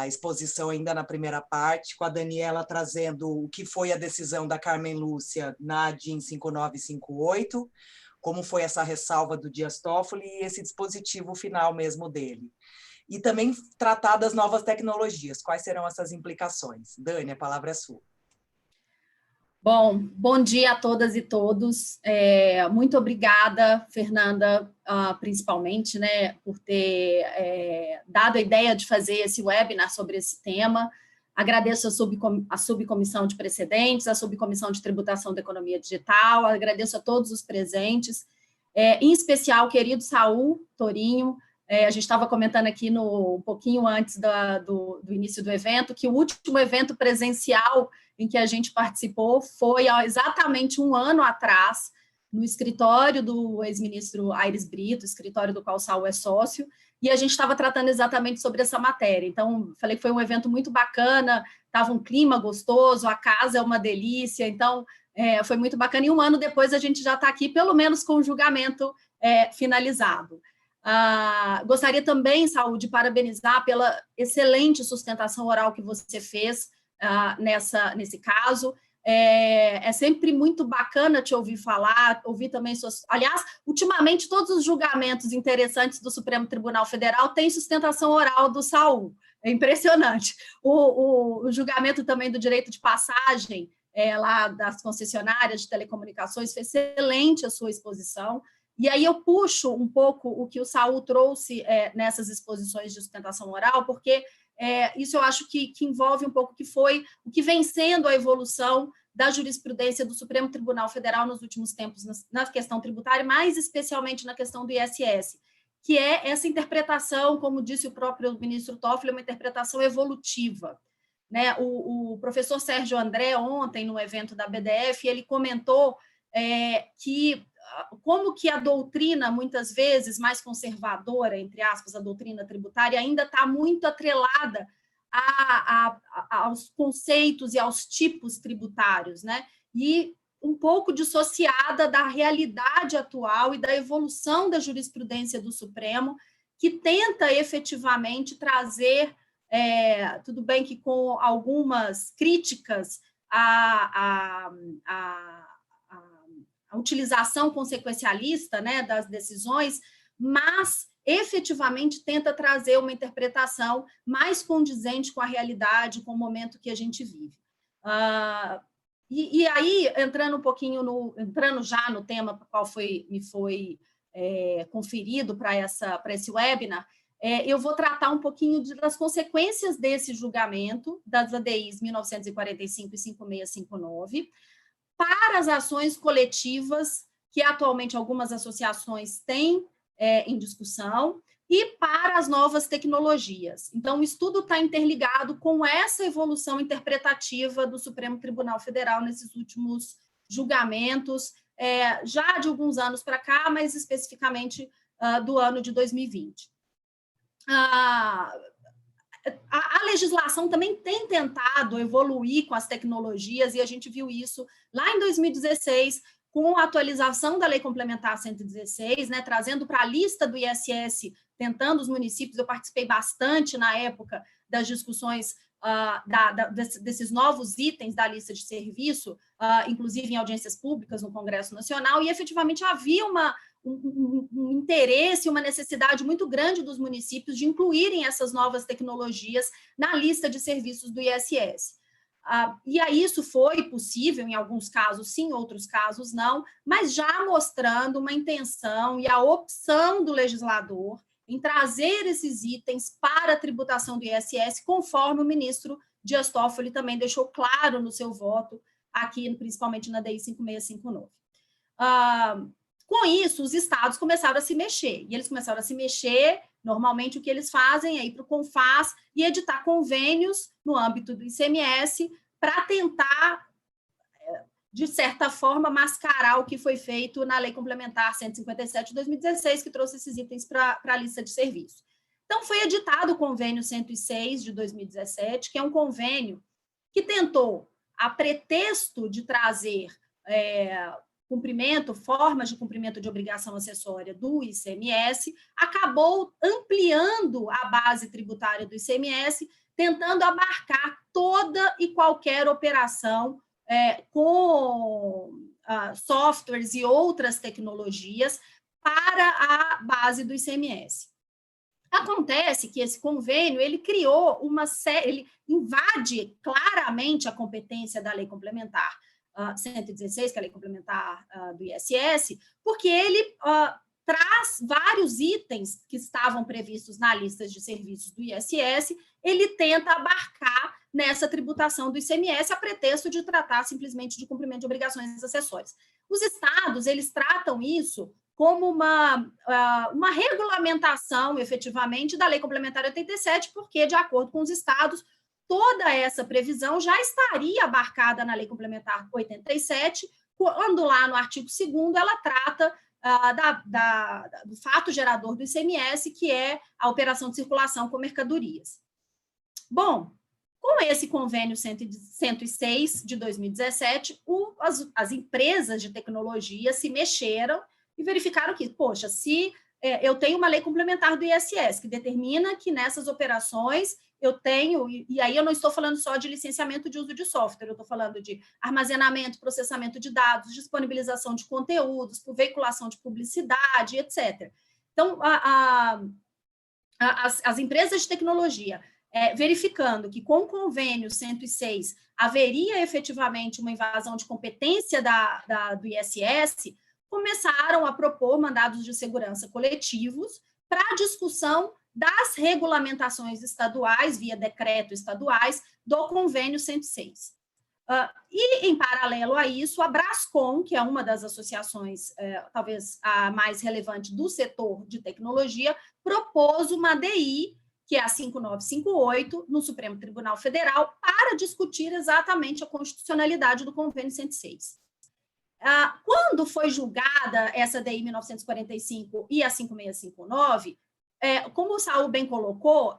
exposição, ainda na primeira parte, com a Daniela trazendo o que foi a decisão da Carmen Lúcia na DIN 5958, como foi essa ressalva do Dias Toffoli e esse dispositivo final mesmo dele. E também tratar das novas tecnologias. Quais serão essas implicações? Dani, a palavra é sua. Bom dia a todas e todos. Muito obrigada, Fernanda, principalmente, né, por ter dado a ideia de fazer esse webinar sobre esse tema. Agradeço a subcomissão de precedentes, a subcomissão de tributação da economia digital, agradeço a todos os presentes, em especial o querido Saul Torinho. A gente estava comentando aqui um pouquinho antes do início do evento, que o último evento presencial em que a gente participou foi há exatamente 1 ano atrás, no escritório do ex-ministro Aires Brito, escritório do qual o Saul é sócio, e a gente estava tratando exatamente sobre essa matéria. Então, falei que foi um evento muito bacana, estava um clima gostoso, a casa é uma delícia, então foi muito bacana. E 1 ano depois a gente já está aqui, pelo menos com o julgamento finalizado. Gostaria também, Saúl, de parabenizar pela excelente sustentação oral que você fez nesse caso. É sempre muito bacana te ouvir falar, ouvir também suas... Aliás, ultimamente, todos os julgamentos interessantes do Supremo Tribunal Federal têm sustentação oral do Saúl. É impressionante. O julgamento também do direito de passagem, lá das concessionárias de telecomunicações, foi excelente a sua exposição. E aí eu puxo um pouco o que o Saúl trouxe nessas exposições de sustentação oral, porque isso eu acho que envolve um pouco o que vem sendo a evolução da jurisprudência do Supremo Tribunal Federal nos últimos tempos na questão tributária, mais especialmente na questão do ISS, que é essa interpretação, como disse o próprio ministro Toffoli, uma interpretação evolutiva. Né? O professor Sérgio André, ontem, no evento da BDF, ele comentou como que a doutrina, muitas vezes mais conservadora, entre aspas, a doutrina tributária, ainda está muito atrelada aos conceitos e aos tipos tributários, né? E um pouco dissociada da realidade atual e da evolução da jurisprudência do Supremo, que tenta efetivamente trazer, tudo bem que com algumas críticas à utilização consequencialista, né, das decisões, mas efetivamente tenta trazer uma interpretação mais condizente com a realidade, com o momento que a gente vive. E aí, entrando já no tema qual me foi conferido para esse webinar, eu vou tratar um pouquinho das consequências desse julgamento das ADIs 1945 e 5659 para as ações coletivas que atualmente algumas associações têm em discussão e para as novas tecnologias. Então, o estudo está interligado com essa evolução interpretativa do Supremo Tribunal Federal nesses últimos julgamentos, já de alguns anos para cá, mas especificamente do ano de 2020. A legislação também tem tentado evoluir com as tecnologias, e a gente viu isso lá em 2016, com a atualização da Lei Complementar 116, né, trazendo para a lista do ISS, tentando os municípios, eu participei bastante na época das discussões desses novos itens da lista de serviço, inclusive em audiências públicas no Congresso Nacional, e efetivamente havia um interesse, uma necessidade muito grande dos municípios de incluírem essas novas tecnologias na lista de serviços do ISS. E aí isso foi possível, em alguns casos sim, em outros casos não, mas já mostrando uma intenção e a opção do legislador em trazer esses itens para a tributação do ISS, conforme o ministro Dias Toffoli também deixou claro no seu voto, aqui, principalmente na DI 5659. Com isso, os estados começaram a se mexer, e eles começaram a se mexer, normalmente o que eles fazem é ir para o CONFAS e editar convênios no âmbito do ICMS para tentar, de certa forma, mascarar o que foi feito na Lei Complementar 157 de 2016, que trouxe esses itens para a lista de serviço. Então, foi editado o convênio 106 de 2017, que é um convênio que tentou, a pretexto de trazer formas de cumprimento de obrigação acessória do ICMS, acabou ampliando a base tributária do ICMS, tentando abarcar toda e qualquer operação com softwares e outras tecnologias para a base do ICMS. Acontece que esse convênio, ele criou ele invade claramente a competência da Lei Complementar 116, que é a Lei Complementar do ISS, porque ele traz vários itens que estavam previstos na lista de serviços do ISS, ele tenta abarcar nessa tributação do ICMS a pretexto de tratar simplesmente de cumprimento de obrigações acessórias. Os estados, eles tratam isso como uma regulamentação, efetivamente, da Lei Complementar 87, porque, de acordo com os estados, toda essa previsão já estaria abarcada na Lei Complementar 87, quando lá no artigo 2º ela trata do fato gerador do ICMS, que é a operação de circulação com mercadorias. Bom, com esse convênio 106 de 2017, as empresas de tecnologia se mexeram e verificaram que, poxa, se eu tenho uma lei complementar do ISS que determina que nessas operações eu tenho, e aí eu não estou falando só de licenciamento de uso de software, eu estou falando de armazenamento, processamento de dados, disponibilização de conteúdos, veiculação de publicidade, etc. Então, as empresas de tecnologia, verificando que com o convênio 106 haveria efetivamente uma invasão de competência do ISS, começaram a propor mandados de segurança coletivos para a discussão das regulamentações estaduais, via decreto estaduais, do Convênio 106. E, em paralelo a isso, a Brascom, que é uma das associações, talvez a mais relevante do setor de tecnologia, propôs uma ADI, que é a 5958, no Supremo Tribunal Federal, para discutir exatamente a constitucionalidade do Convênio 106. Quando foi julgada essa ADI 1945 e a 5659, como o Saul bem colocou,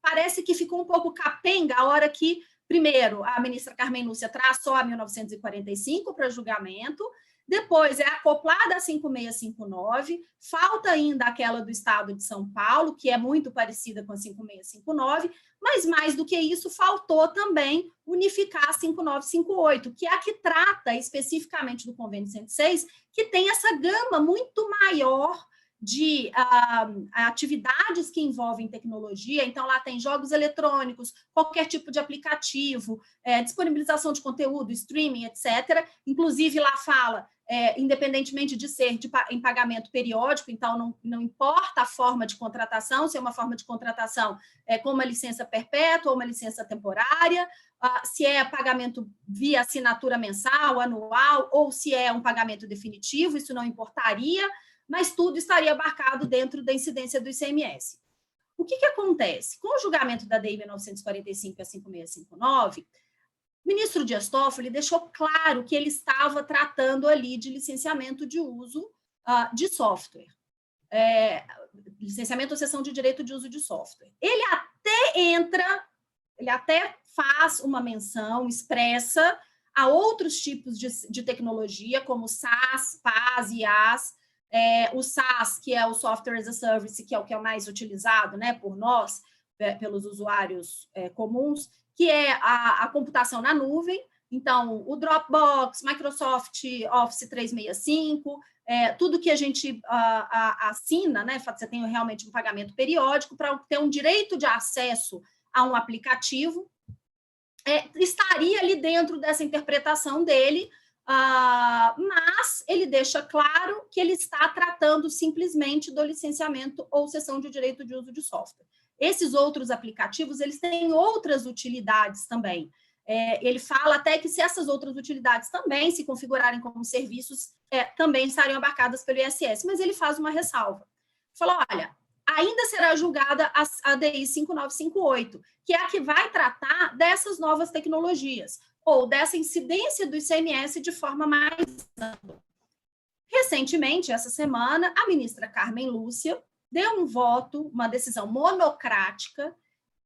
parece que ficou um pouco capenga a hora que, primeiro, a ministra Carmen Lúcia traz só a 1945 para julgamento, depois é acoplada a 5659, falta ainda aquela do Estado de São Paulo, que é muito parecida com a 5659, mas mais do que isso, faltou também unificar a 5958, que é a que trata especificamente do Convênio 106, que tem essa gama muito maior de atividades que envolvem tecnologia. Então, lá tem jogos eletrônicos, qualquer tipo de aplicativo, disponibilização de conteúdo, streaming, etc. Inclusive, lá fala, independentemente de ser em pagamento periódico, então não importa a forma de contratação, se é uma forma de contratação com uma licença perpétua ou uma licença temporária, se é pagamento via assinatura mensal, anual, ou se é um pagamento definitivo, isso não importaria, mas tudo estaria abarcado dentro da incidência do ICMS. O que acontece? Com o julgamento da DI 1945 e a 5659, o ministro Dias Toffoli deixou claro que ele estava tratando ali de licenciamento de uso de software. Licenciamento ou cessão de direito de uso de software. Ele até faz uma menção expressa a outros tipos de tecnologia, como SaaS, PaaS, IaaS, o SaaS, que é o Software as a Service, que é o que é mais utilizado, né, por nós, pelos usuários comuns, que é a computação na nuvem. Então, o Dropbox, Microsoft Office 365, tudo que a gente assina, né, você tem realmente um pagamento periódico para ter um direito de acesso a um aplicativo, estaria ali dentro dessa interpretação dele, mas ele deixa claro que ele está tratando simplesmente do licenciamento ou cessão de direito de uso de software. Esses outros aplicativos, eles têm outras utilidades também. Ele fala até que se essas outras utilidades também se configurarem como serviços, também estariam abarcadas pelo ISS, mas ele faz uma ressalva. Fala, olha, ainda será julgada a ADI 5958, que é a que vai tratar dessas novas tecnologias, ou dessa incidência do ICMS de forma mais ampla. Recentemente, essa semana, a ministra Carmen Lúcia deu um voto, uma decisão monocrática,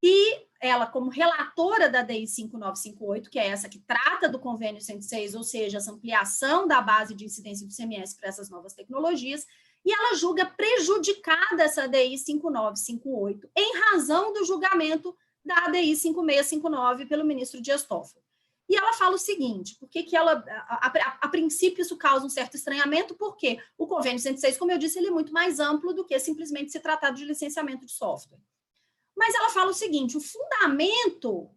e ela, como relatora da DI 5958, que é essa que trata do Convênio 106, ou seja, essa ampliação da base de incidência do ICMS para essas novas tecnologias, e ela julga prejudicada essa DI 5958 em razão do julgamento da ADI 5659 pelo ministro Dias Toffoli. E ela fala o seguinte, porque que ela, a princípio isso causa um certo estranhamento, porque o Convênio 106, como eu disse, ele é muito mais amplo do que simplesmente se tratar de licenciamento de software. Mas ela fala o seguinte, o fundamento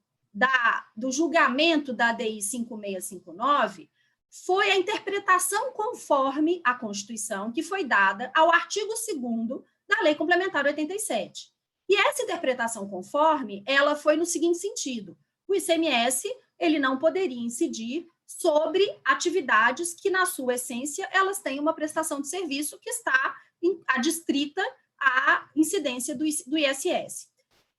do julgamento da ADI 5659 foi a interpretação conforme a Constituição que foi dada ao artigo 2º da Lei Complementar 87. E essa interpretação conforme, ela foi no seguinte sentido, o ICMS, ele não poderia incidir sobre atividades que, na sua essência, elas têm uma prestação de serviço que está adstrita à incidência do ISS.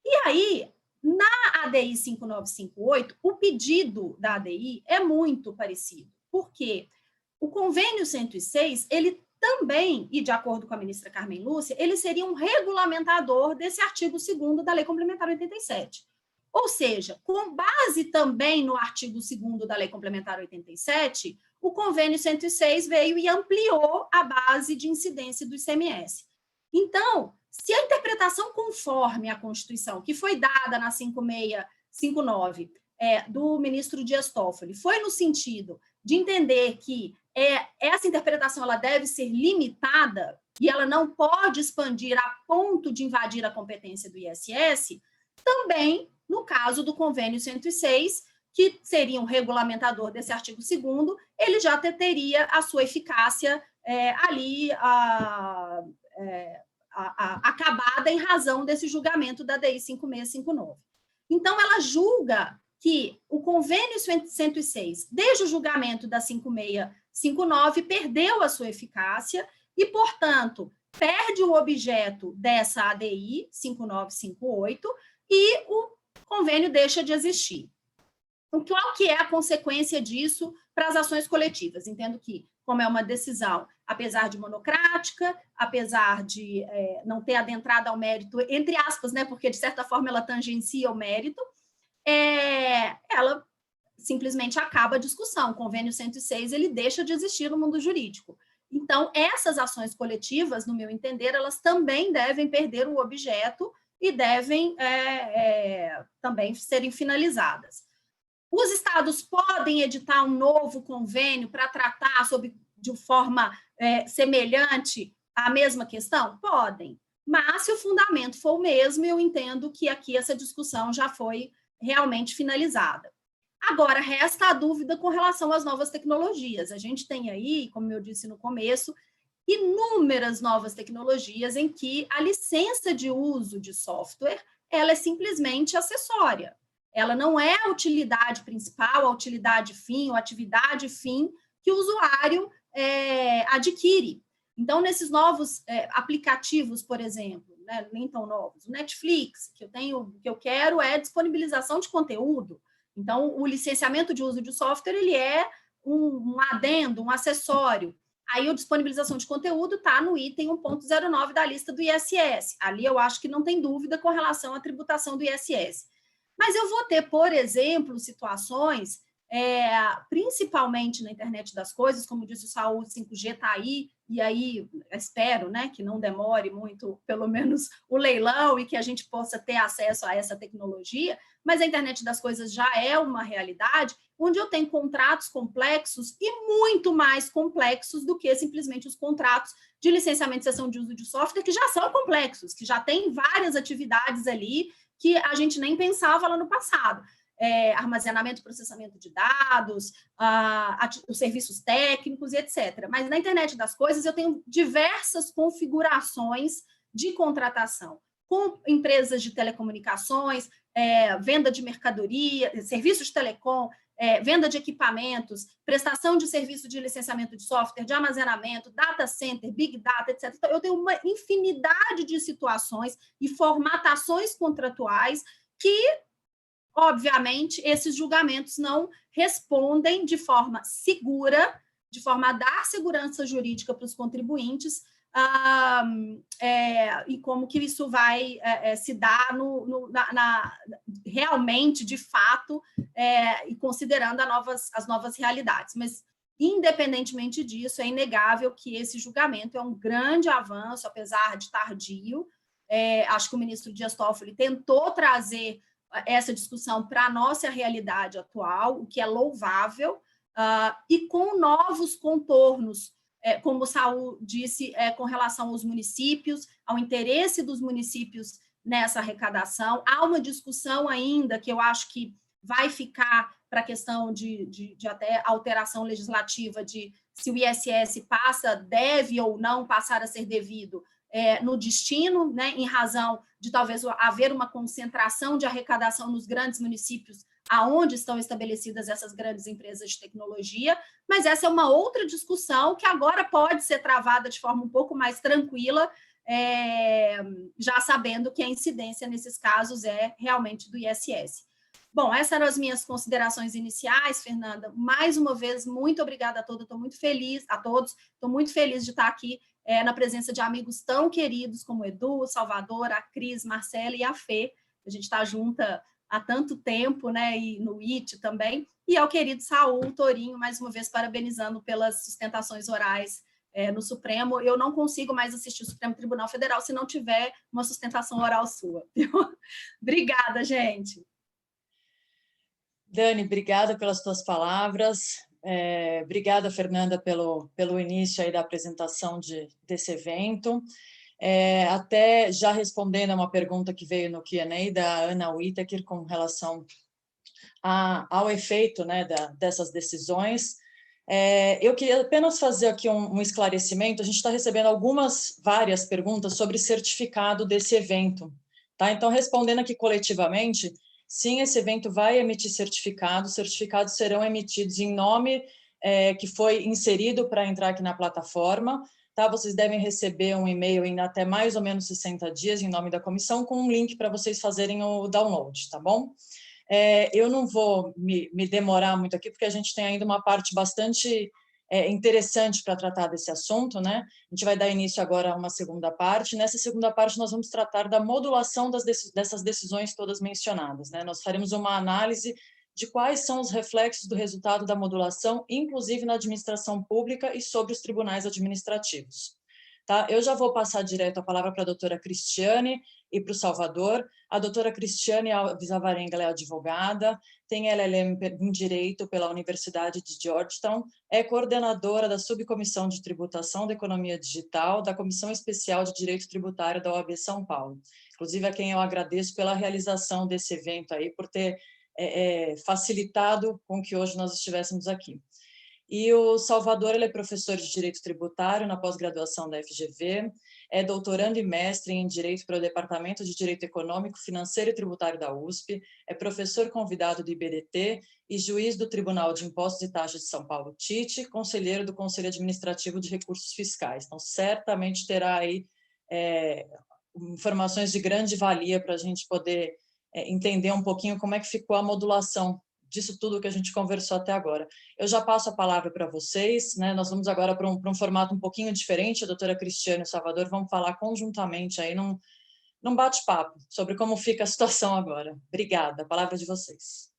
E aí, na ADI 5958, o pedido da ADI é muito parecido, porque o Convênio 106, ele também, e de acordo com a ministra Carmen Lúcia, ele seria um regulamentador desse artigo 2º da Lei Complementar 87. Ou seja, com base também no artigo 2º da Lei Complementar 87, o Convênio 106 veio e ampliou a base de incidência do ICMS. Então, se a interpretação conforme a Constituição, que foi dada na 5659 do ministro Dias Toffoli, foi no sentido de entender que essa interpretação ela deve ser limitada e ela não pode expandir a ponto de invadir a competência do ISS, também no caso do Convênio 106, que seria um regulamentador desse artigo 2º, ele já teria a sua eficácia ali acabada em razão desse julgamento da DI 5659. Então, ela julga que o convênio 106, desde o julgamento da 5659, perdeu a sua eficácia e, portanto, perde o objeto dessa ADI 5958 e o convênio deixa de existir. Qual que é a consequência disso para as ações coletivas? Entendo que, como é uma decisão, apesar de monocrática, apesar de não ter adentrado ao mérito, entre aspas, né, porque, de certa forma, ela tangencia o mérito, ela simplesmente acaba a discussão. O convênio 106 ele deixa de existir no mundo jurídico. Então, essas ações coletivas, no meu entender, elas também devem perder o objeto e devem também serem finalizadas. Os estados podem editar um novo convênio para tratar de forma semelhante à mesma questão? Podem, mas se o fundamento for o mesmo, eu entendo que aqui essa discussão já foi realmente finalizada. Agora, resta a dúvida com relação às novas tecnologias. A gente tem aí, como eu disse no começo, inúmeras novas tecnologias em que a licença de uso de software ela é simplesmente acessória. Ela não é a utilidade principal, a utilidade fim, ou atividade fim que o usuário adquire. Então, nesses novos aplicativos, por exemplo, né, nem tão novos, o Netflix, que eu quero é disponibilização de conteúdo. Então, o licenciamento de uso de software ele é um adendo, um acessório. Aí, a disponibilização de conteúdo está no item 1.09 da lista do ISS. Ali eu acho que não tem dúvida com relação à tributação do ISS. Mas eu vou ter, por exemplo, situações, principalmente na internet das coisas, como disse o Saúl, 5G está aí, e aí espero, né, que não demore muito, pelo menos o leilão, e que a gente possa ter acesso a essa tecnologia, mas a internet das coisas já é uma realidade, onde eu tenho contratos complexos e muito mais complexos do que simplesmente os contratos de licenciamento e cessão de uso de software, que já são complexos, que já tem várias atividades ali, que a gente nem pensava lá no passado. Armazenamento e processamento de dados, os serviços técnicos e etc. Mas na internet das coisas eu tenho diversas configurações de contratação, com empresas de telecomunicações, venda de mercadoria, serviços de telecom, venda de equipamentos, prestação de serviço de licenciamento de software, de armazenamento, data center, big data, etc. Então, eu tenho uma infinidade de situações e formatações contratuais que, obviamente, esses julgamentos não respondem de forma segura, de forma a dar segurança jurídica para os contribuintes, e como que isso vai se dar realmente, de fato, e considerando as novas realidades. Mas, independentemente disso, é inegável que esse julgamento é um grande avanço, apesar de tardio. Acho que o ministro Dias Toffoli tentou trazer essa discussão para a nossa realidade atual, o que é louvável, e com novos contornos, como o Saúl disse, com relação aos municípios, ao interesse dos municípios nessa arrecadação. Há uma discussão ainda que eu acho que vai ficar para a questão de até alteração legislativa de se o ISS deve ou não passar a ser devido no destino, né, em razão de talvez haver uma concentração de arrecadação nos grandes municípios aonde estão estabelecidas essas grandes empresas de tecnologia, mas essa é uma outra discussão que agora pode ser travada de forma um pouco mais tranquila, já sabendo que a incidência nesses casos é realmente do ISS. Bom, essas eram as minhas considerações iniciais, Fernanda. Mais uma vez, muito obrigada a todos, estou muito feliz de estar aqui na presença de amigos tão queridos como o Edu, Salvador, a Cris, Marcela e a Fê. A gente está junta há tanto tempo, né, e no IT também, e ao querido Saúl Torinho, mais uma vez parabenizando pelas sustentações orais no Supremo. Eu não consigo mais assistir o Supremo Tribunal Federal se não tiver uma sustentação oral sua. Obrigada, gente. Dani, obrigada pelas tuas palavras. Obrigada, Fernanda, pelo início aí da apresentação desse evento. Até já respondendo a uma pergunta que veio no Q&A da Ana Whittaker com relação ao efeito, né, dessas decisões, Eu queria apenas fazer aqui um esclarecimento. A gente está recebendo várias perguntas sobre certificado desse evento. Tá? Então, respondendo aqui coletivamente, sim, esse evento vai emitir certificados. Certificados serão emitidos em nome que foi inserido para entrar aqui na plataforma. Tá? Vocês devem receber um e-mail em até mais ou menos 60 dias, em nome da comissão, com um link para vocês fazerem o download, tá bom? Eu não vou me demorar muito aqui, porque a gente tem ainda uma parte bastante interessante para tratar desse assunto, né? A gente vai dar início agora a uma segunda parte. Nessa segunda parte, nós vamos tratar da modulação dessas decisões todas mencionadas, né? Nós faremos uma análise de quais são os reflexos do resultado da modulação, inclusive na administração pública e sobre os tribunais administrativos. Tá? Eu já vou passar direto a palavra para a doutora Cristiane e para o Salvador. A doutora Cristiane Alves Avarenga é advogada, tem LLM em Direito pela Universidade de Georgetown, é coordenadora da Subcomissão de Tributação da Economia Digital, da Comissão Especial de Direito Tributário da OAB São Paulo. Inclusive, a quem eu agradeço pela realização desse evento aí, por ter facilitado com que hoje nós estivéssemos aqui. E o Salvador, ele é professor de Direito Tributário na pós-graduação da FGV, é doutorando e mestre em Direito pelo Departamento de Direito Econômico, Financeiro e Tributário da USP, é professor convidado do IBDT e juiz do Tribunal de Impostos e Taxas de São Paulo, TIT, conselheiro do Conselho Administrativo de Recursos Fiscais. Então, certamente terá aí informações de grande valia para a gente poder entender um pouquinho como é que ficou a modulação disso tudo que a gente conversou até agora. Eu já passo a palavra para vocês, né? Nós vamos agora para um formato um pouquinho diferente. A doutora Cristiane e o Salvador vão falar conjuntamente aí num bate-papo sobre como fica a situação agora. Obrigada, a palavra é de vocês.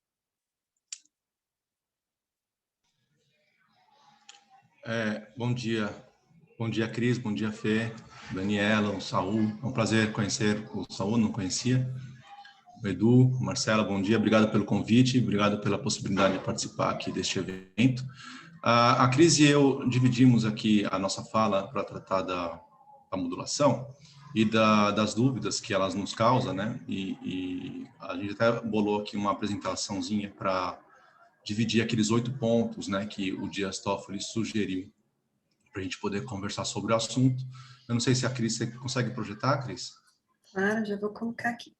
Bom dia, Cris, bom dia, Fê, Daniela, o Saul. É um prazer conhecer o Saul, não conhecia. O Edu, Marcela, bom dia, obrigado pelo convite, obrigado pela possibilidade de participar aqui deste evento. A Cris e eu dividimos aqui a nossa fala para tratar da modulação e das dúvidas que elas nos causam, né? E a gente até bolou aqui uma apresentaçãozinha para dividir aqueles 8 pontos, né, que o Dias Toffoli sugeriu para a gente poder conversar sobre o assunto. Eu não sei se a Cris, você consegue projetar, Cris? Claro, já vou colocar aqui.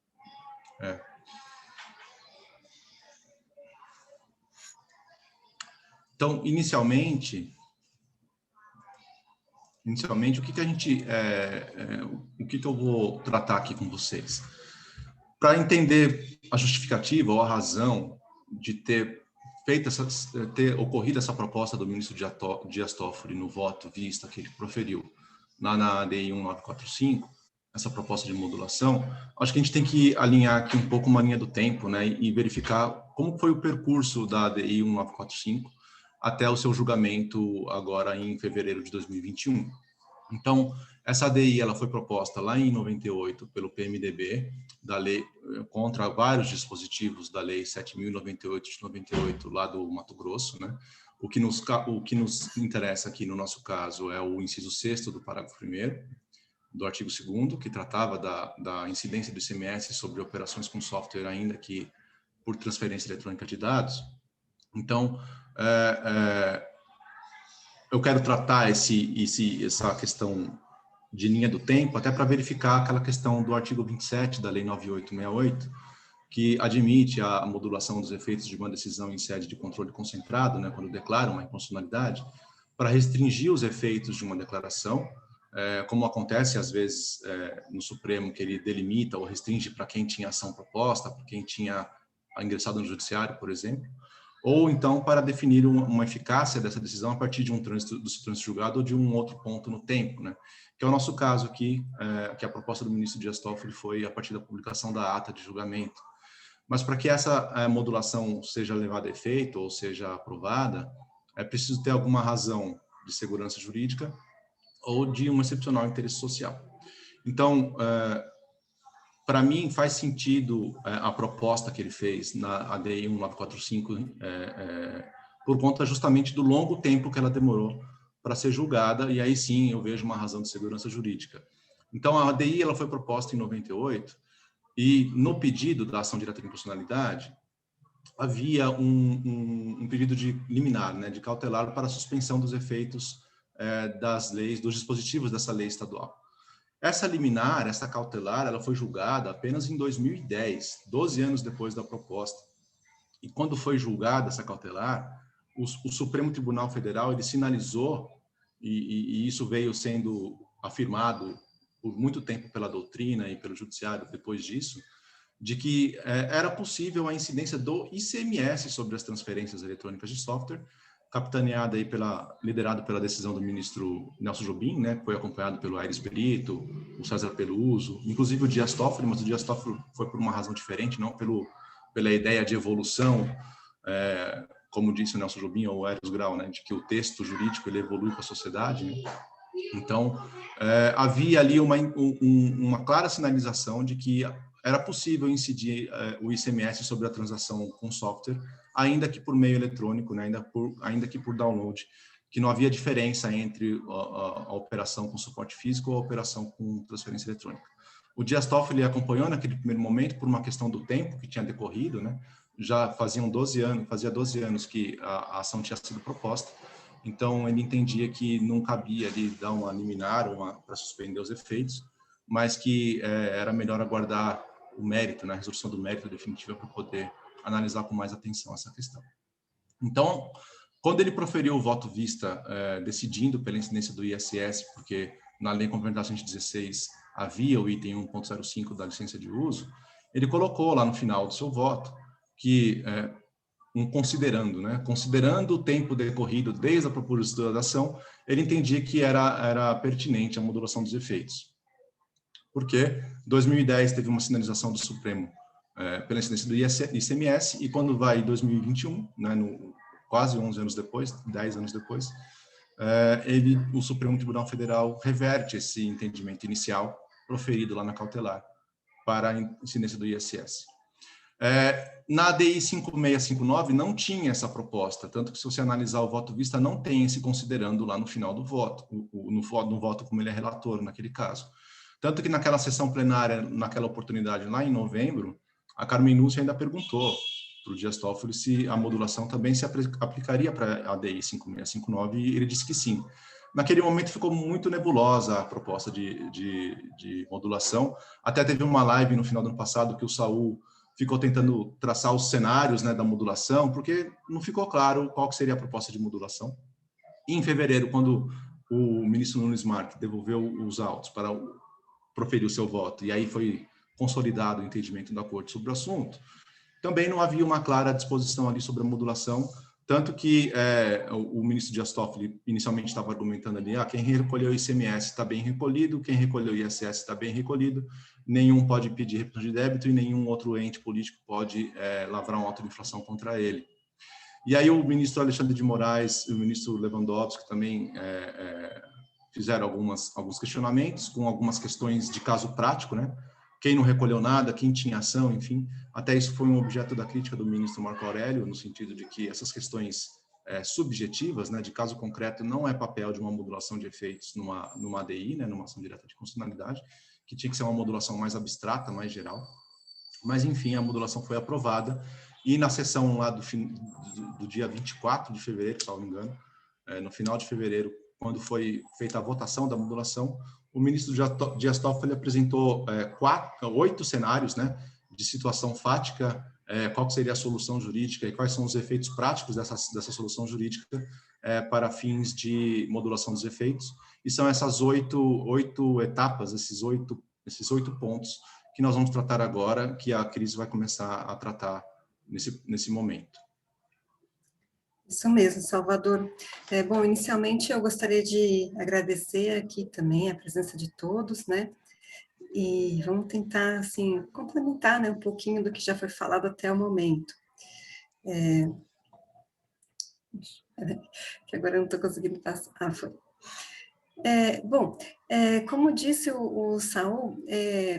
Então, inicialmente, o que a gente, o que eu vou tratar aqui com vocês? Para entender a justificativa ou a razão de ter ocorrido essa proposta do ministro Dias Toffoli no voto vista que ele proferiu lá na ADI 1945, essa proposta de modulação, acho que a gente tem que alinhar aqui um pouco uma linha do tempo, né, e verificar como foi o percurso da ADI 1945 até o seu julgamento agora em fevereiro de 2021. Então, essa ADI ela foi proposta lá em 98 pelo PMDB, da lei, contra vários dispositivos da Lei 7.098 de 98, lá do Mato Grosso, né? O que nos interessa aqui, no nosso caso, é o inciso 6º do parágrafo 1º, do artigo 2º, que tratava da incidência do ICMS sobre operações com software, ainda que por transferência eletrônica de dados. Então, eu quero tratar essa questão de linha do tempo, até para verificar aquela questão do artigo 27 da Lei 9868, que admite a modulação dos efeitos de uma decisão em sede de controle concentrado, né, quando declara uma inconstitucionalidade, para restringir os efeitos de uma declaração, como acontece às vezes no Supremo, que ele delimita ou restringe para quem tinha ação proposta, para quem tinha ingressado no judiciário, por exemplo, ou então para definir uma eficácia dessa decisão a partir de do trânsito julgado ou de um outro ponto no tempo, né? Que é o nosso caso aqui, que a proposta do ministro Dias Toffoli foi a partir da publicação da ata de julgamento. Mas para que essa modulação seja levada a efeito ou seja aprovada, é preciso ter alguma razão de segurança jurídica ou de um excepcional interesse social. Então, para mim, faz sentido a proposta que ele fez na ADI 1945, por conta justamente do longo tempo que ela demorou para ser julgada, e aí sim eu vejo uma razão de segurança jurídica. Então, a ADI ela foi proposta em 98, e no pedido da ação direta de inconstitucionalidade, havia um pedido de liminar, né, de cautelar para a suspensão dos efeitos das leis, dos dispositivos dessa lei estadual. Essa liminar, essa cautelar, ela foi julgada apenas em 2010, 12 anos depois da proposta. E quando foi julgada essa cautelar, o Supremo Tribunal Federal ele sinalizou, e isso veio sendo afirmado por muito tempo pela doutrina e pelo judiciário depois disso, de que era possível a incidência do ICMS sobre as transferências eletrônicas de software, capitaneada aí liderado pela decisão do ministro Nelson Jobim, né, que foi acompanhado pelo Aires Perito, o César Peluso, inclusive o Dias Toffoli, mas o Dias Toffoli foi por uma razão diferente, não pela ideia de evolução, como disse o Nelson Jobim ou o Aires Grau, né, de que o texto jurídico ele evolui com a sociedade, né? Então, havia ali uma clara sinalização de que era possível incidir o ICMS sobre a transação com software, ainda que por meio eletrônico, né, ainda que por download, que não havia diferença entre a operação com suporte físico ou a operação com transferência eletrônica. O Dias Toffoli acompanhou naquele primeiro momento por uma questão do tempo que tinha decorrido, né? Já fazia 12 anos que a ação tinha sido proposta, então ele entendia que não cabia ali dar uma liminar para suspender os efeitos, mas que era melhor aguardar o mérito, né, a resolução do mérito definitiva para poder analisar com mais atenção essa questão. Então, quando ele proferiu o voto vista decidindo pela incidência do ISS, porque na Lei Complementar 116 havia o item 1.05 da licença de uso, ele colocou lá no final do seu voto que, considerando o tempo decorrido desde a propositura da ação, ele entendia que era pertinente a modulação dos efeitos. Porque em 2010 teve uma sinalização do Supremo pela incidência do ICMS, e quando vai em 2021, né, quase 11 anos depois, 10 anos depois, o Supremo Tribunal Federal reverte esse entendimento inicial proferido lá na cautelar para a incidência do ISS. Na ADI 5659 não tinha essa proposta, tanto que se você analisar o voto vista, não tem esse considerando lá no final do voto, no voto como ele é relator naquele caso. Tanto que naquela sessão plenária, naquela oportunidade lá em novembro, a Carmen Lúcia ainda perguntou para o Dias Toffoli se a modulação também se aplicaria para a ADI 5659, e ele disse que sim. Naquele momento ficou muito nebulosa a proposta de modulação, até teve uma live no final do ano passado que o Saul ficou tentando traçar os cenários, né, da modulação, porque não ficou claro qual que seria a proposta de modulação. E em fevereiro, quando o ministro Nunes Marques devolveu os autos para proferir o seu voto, e aí foi consolidado o entendimento da Corte sobre o assunto, também não havia uma clara disposição ali sobre a modulação, tanto que o ministro Dias Toffoli inicialmente estava argumentando ali, quem recolheu o ICMS está bem recolhido, quem recolheu o ISS está bem recolhido, nenhum pode pedir reposição de débito e nenhum outro ente político pode lavrar uma auto-infração contra ele. E aí o ministro Alexandre de Moraes e o ministro Lewandowski também fizeram alguns questionamentos, com algumas questões de caso prático, né? Quem não recolheu nada, quem tinha ação, enfim. Até isso foi um objeto da crítica do ministro Marco Aurélio, no sentido de que essas questões subjetivas, né, de caso concreto, não é papel de uma modulação de efeitos numa ADI, né, numa ação direta de constitucionalidade, que tinha que ser uma modulação mais abstrata, mais geral. Mas, enfim, a modulação foi aprovada, e na sessão lá do dia 24 de fevereiro, se não me engano, no final de fevereiro, quando foi feita a votação da modulação, o ministro Dias Toffoli apresentou 8 cenários, né, de situação fática, qual seria a solução jurídica e quais são os efeitos práticos dessa solução jurídica para fins de modulação dos efeitos. E são essas 8 etapas, esses oito pontos que nós vamos tratar agora, que a Cris vai começar a tratar nesse momento. Isso mesmo, Salvador. Bom, inicialmente eu gostaria de agradecer aqui também a presença de todos, né? E vamos tentar, assim, complementar, né, um pouquinho do que já foi falado até o momento. Que agora eu não estou conseguindo passar. Foi. Bom, como disse o Saul,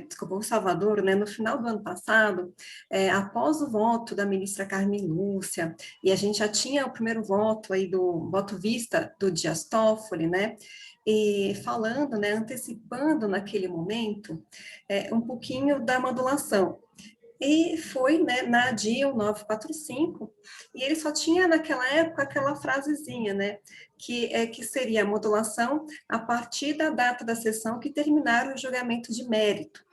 desculpa, o Salvador, né, no final do ano passado, após o voto da ministra Carmen Lúcia, e a gente já tinha o primeiro voto aí do voto vista do Dias Toffoli, né, e falando, né, antecipando naquele momento um pouquinho da modulação. E foi, né, na DIN 945, e ele só tinha naquela época aquela frasezinha, né, que seria a modulação a partir da data da sessão que terminar o julgamento de mérito.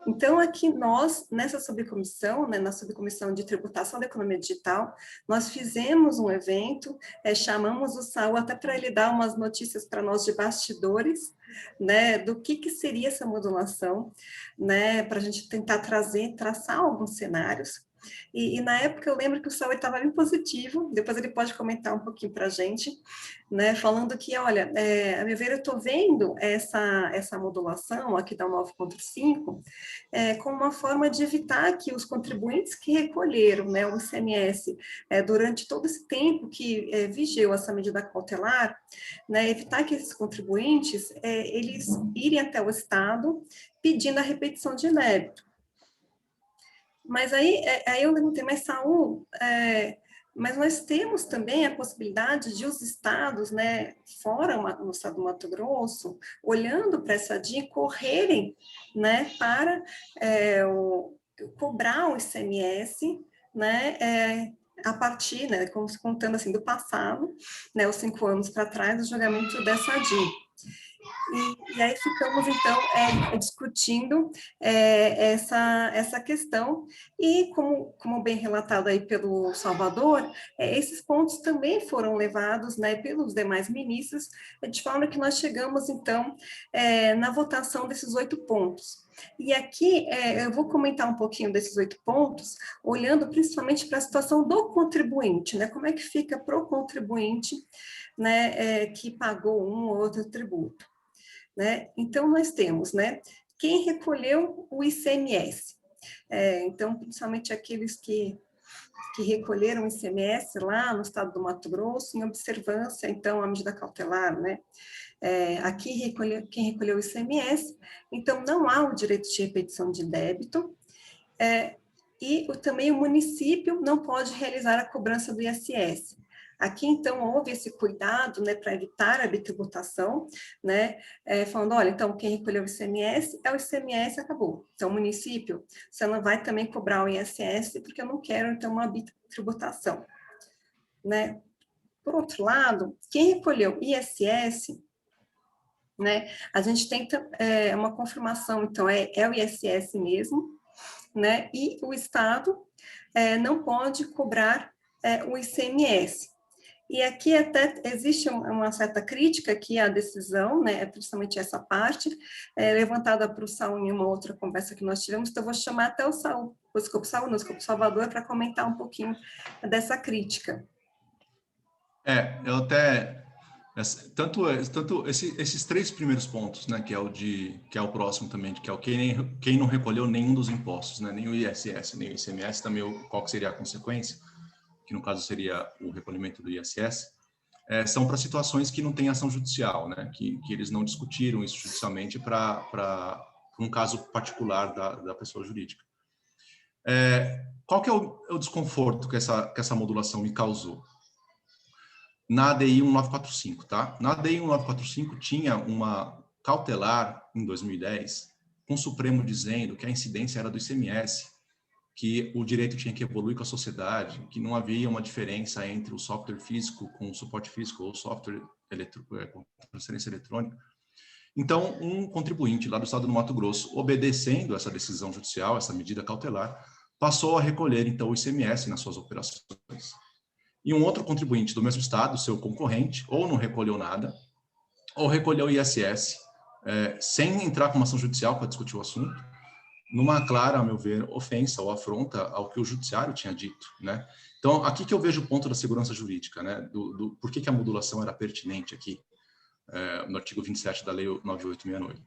Então, aqui nós, nessa subcomissão, né, na subcomissão de tributação da economia digital, nós fizemos um evento, chamamos o Saul até para ele dar umas notícias para nós de bastidores, né, do que seria essa modulação, né, para a gente tentar traçar alguns cenários. E na época eu lembro que o Saul estava bem positivo, depois ele pode comentar um pouquinho para a gente, né, falando que, olha, a meu ver, eu estou vendo essa modulação aqui da 9.5 como uma forma de evitar que os contribuintes que recolheram, né, o ICMS durante todo esse tempo que vigeu essa medida cautelar, né, evitar que esses contribuintes eles irem até o Estado pedindo a repetição de débito. Mas aí eu perguntei, mas Saul, mas nós temos também a possibilidade de os estados, né, fora no estado do Mato Grosso, olhando para essa DIN, correrem, né, para cobrar o ICMS, né, a partir, né, contando assim do passado, né, os 5 anos para trás do julgamento dessa DIN. E aí ficamos, então, discutindo essa questão, e como bem relatado aí pelo Salvador, esses pontos também foram levados, né, pelos demais ministros, de forma que nós chegamos, então, na votação desses 8 pontos. E aqui eu vou comentar um pouquinho desses 8 pontos, olhando principalmente para a situação do contribuinte, né, como é que fica para o contribuinte, né, que pagou um ou outro tributo. Né? Então, nós temos, né, quem recolheu o ICMS. Então, principalmente aqueles que recolheram o ICMS lá no estado do Mato Grosso, em observância, então, à medida cautelar, né? Aqui, quem recolheu o ICMS, então, não há o direito de repetição de débito, e também o município não pode realizar a cobrança do ISS. Aqui, então, houve esse cuidado, né, para evitar a bitributação, né, falando, olha, então, quem recolheu o ICMS, é o ICMS, acabou. Então, o município, você não vai também cobrar o ISS, porque eu não quero, então, uma bitributação, né. Por outro lado, quem recolheu ISS, né, a gente tem uma confirmação, então, é o ISS mesmo, né, e o Estado não pode cobrar o ICMS. E aqui até existe uma certa crítica aqui à decisão, né, principalmente essa parte, levantada para o Saul em uma outra conversa que nós tivemos, então eu vou chamar até o Saul, o Salvador, para comentar um pouquinho dessa crítica. Eu até... Tanto esses 3 primeiros pontos, né, que é o próximo também, que é o quem não recolheu nenhum dos impostos, né, nem o ISS, nem o ICMS, também qual que seria a consequência, que no caso seria o recolhimento do ISS, são para situações que não tem ação judicial, né, que eles não discutiram isso judicialmente para um caso particular da pessoa jurídica. Qual que é o desconforto que essa modulação me causou? Na ADI 1945, tá? Na ADI 1945 tinha uma cautelar em 2010 com o Supremo dizendo que a incidência era do ICMS, que o direito tinha que evoluir com a sociedade, que não havia uma diferença entre o software físico com o suporte físico ou o software com transferência eletrônica. Então, um contribuinte lá do estado do Mato Grosso, obedecendo essa decisão judicial, essa medida cautelar, passou a recolher, então, o ICMS nas suas operações. E um outro contribuinte do mesmo estado, seu concorrente, ou não recolheu nada, ou recolheu o ISS, sem entrar com uma ação judicial para discutir o assunto, numa clara, a meu ver, ofensa ou afronta ao que o judiciário tinha dito, né? Então, aqui que eu vejo o ponto da segurança jurídica, né? Por que a modulação era pertinente aqui, no artigo 27 da Lei 9868.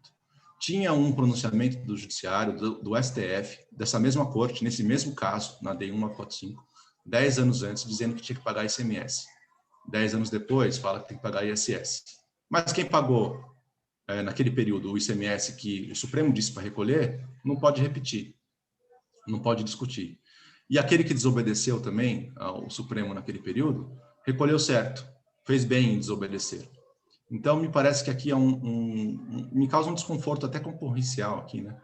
Tinha um pronunciamento do judiciário, do STF, dessa mesma corte, nesse mesmo caso, na DI 1945, 10 anos antes, dizendo que tinha que pagar ICMS. 10 anos depois, fala que tem que pagar ISS. Mas quem pagou, naquele período, o ICMS que o Supremo disse para recolher, não pode repetir, não pode discutir. E aquele que desobedeceu também ao Supremo naquele período, recolheu certo, fez bem em desobedecer. Então, me parece que aqui me causa um desconforto até concorrencial aqui, né?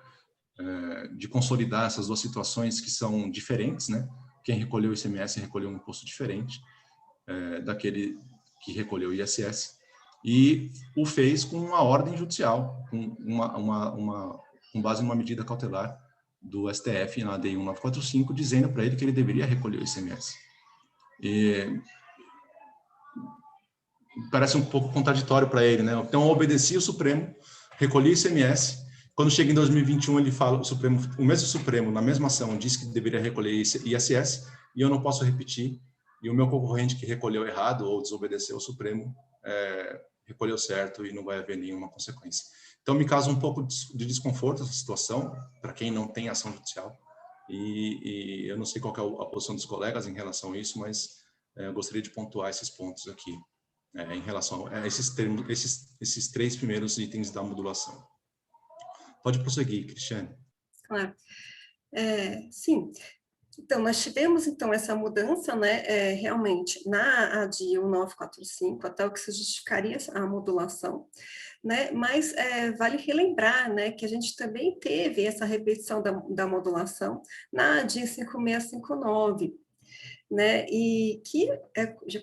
de consolidar essas duas situações que são diferentes, né? Quem recolheu o ICMS recolheu um imposto diferente daquele que recolheu o ISS, e o fez com uma ordem judicial, com base numa medida cautelar do STF na ADI 1945, dizendo para ele que ele deveria recolher o ICMS. E parece um pouco contraditório para ele, né? Então, eu obedeci o Supremo, recolhi o ICMS. Quando chega em 2021, ele fala, o mesmo Supremo, na mesma ação, disse que deveria recolher ISS, e eu não posso repetir, e o meu concorrente que recolheu errado ou desobedeceu o Supremo, recolheu certo e não vai haver nenhuma consequência. Então, me causa um pouco de desconforto essa situação, para quem não tem ação judicial, e eu não sei qual que é a posição dos colegas em relação a isso, mas eu gostaria de pontuar esses pontos aqui, em relação a esses 3 primeiros itens da modulação. Pode prosseguir, Cristiane. Claro. Sim. Então, nós tivemos, então, essa mudança, né, realmente, na ADI 1945, até o que se justificaria a modulação, né, mas vale relembrar, né, que a gente também teve essa repetição da modulação na ADI 5659, né, e que,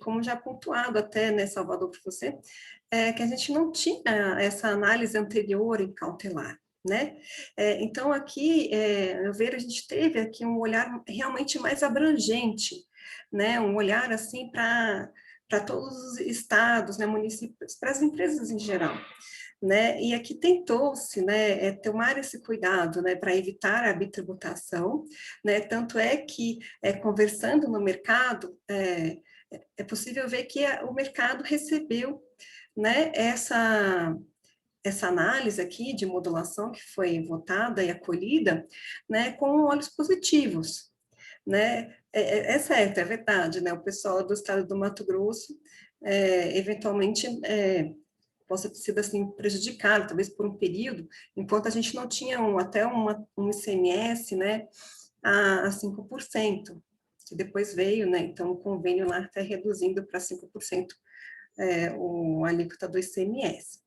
como já pontuado até, né, Salvador, para você, que a gente não tinha essa análise anterior em cautelar, né? Então, aqui, eu vejo, a gente teve aqui um olhar realmente mais abrangente, né? Um olhar, assim, para todos os estados, né, municípios, para as empresas em geral, né? E aqui tentou-se, né, tomar esse cuidado, né, para evitar a bitributação, né? Tanto é que, conversando no mercado, é possível ver que o mercado recebeu, né, essa análise aqui de modulação que foi votada e acolhida, né, com olhos positivos, né? É certo, é verdade, né? O pessoal do estado do Mato Grosso, eventualmente, possa ter sido assim prejudicado, talvez por um período, enquanto a gente não tinha até um ICMS, né, a 5%, que depois veio, né, então o convênio lá até reduzindo para 5% a alíquota do ICMS.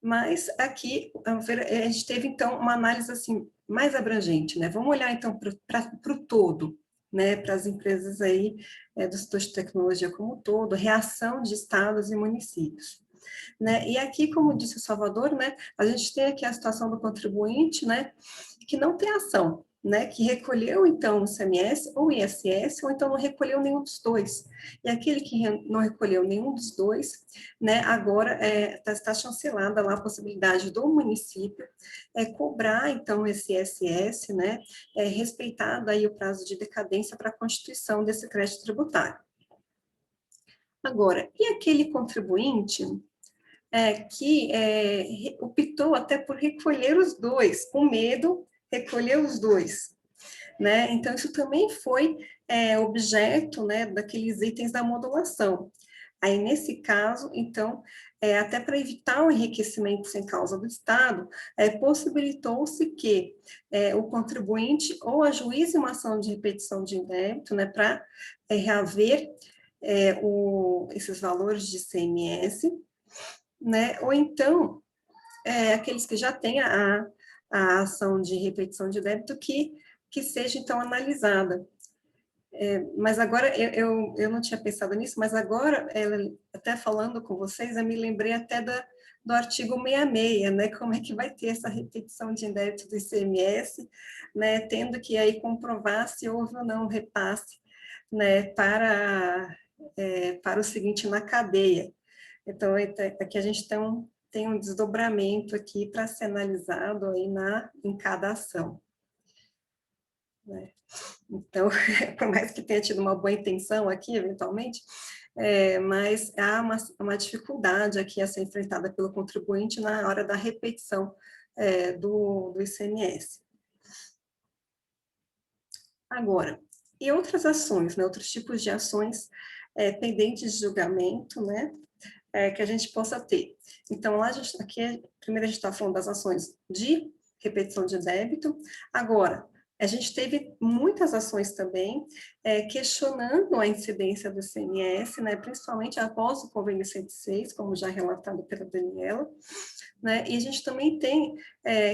Mas aqui a gente teve, então, uma análise assim, mais abrangente, né? Vamos olhar, então, para o todo, né? Para as empresas aí do setor de tecnologia como um todo, reação de estados e municípios. Né? E aqui, como disse o Salvador, né, a gente tem aqui a situação do contribuinte, né, que não tem ação, né, que recolheu, então, o ICMS ou ISS, ou então não recolheu nenhum dos dois. E aquele que não recolheu nenhum dos dois, né, agora está chancelada lá a possibilidade do município cobrar, então, esse ISS, né, respeitado aí o prazo de decadência para a constituição desse crédito tributário. Agora, e aquele contribuinte que optou até por recolher os dois, com medo, recolheu os dois, né? Então, isso também foi objeto, né, daqueles itens da modulação. Aí, nesse caso, então, até para evitar o enriquecimento sem causa do Estado, possibilitou-se que o contribuinte ou ajuize uma ação de repetição de débito, né, para reaver esses valores de ICMS, né? Ou então, aqueles que já têm a ação de repetição de débito que seja, então, analisada. Mas agora, eu não tinha pensado nisso, mas agora, até falando com vocês, eu me lembrei até do artigo 66, né? Como é que vai ter essa repetição de débito do ICMS, né? Tendo que aí comprovar se houve ou não repasse, né? Para o seguinte na cadeia. Então, aqui a gente tem um desdobramento aqui para ser analisado aí em cada ação. Né? Então, por mais que tenha tido uma boa intenção aqui, eventualmente, mas há uma dificuldade aqui a ser enfrentada pelo contribuinte na hora da repetição do ICMS. Agora, e outras ações, né, outros tipos de ações pendentes de julgamento, né, que a gente possa ter. Então, lá primeiro a gente está falando das ações de repetição de débito. Agora, A gente teve muitas ações também questionando a incidência do ICMS, né, principalmente após o convênio 106, como já relatado pela Daniela, né, e a gente também tem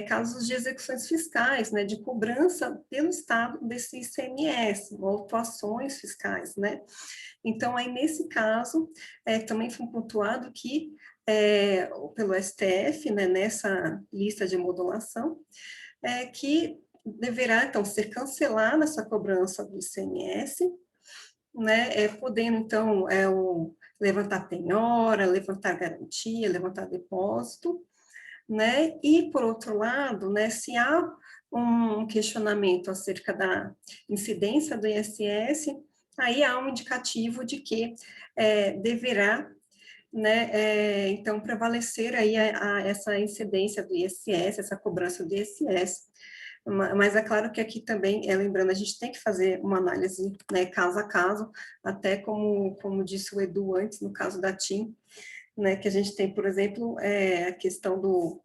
casos de execuções fiscais, né, de cobrança pelo Estado desse ICMS, ou atuações fiscais, né. Então, aí, nesse caso, também foi pontuado que, pelo STF, né, nessa lista de modulação, que deverá, então, ser cancelada essa cobrança do ICMS, né, podendo, então, levantar penhora, levantar garantia, levantar depósito, né, e, por outro lado, né, se há um questionamento acerca da incidência do ISS, aí há um indicativo de que deverá, né, então, prevalecer aí essa incidência do ISS, essa cobrança do ISS. Mas é claro que aqui também, lembrando, a gente tem que fazer uma análise, né, caso a caso, até como disse o Edu antes, no caso da TIM, né, que a gente tem, por exemplo, a questão do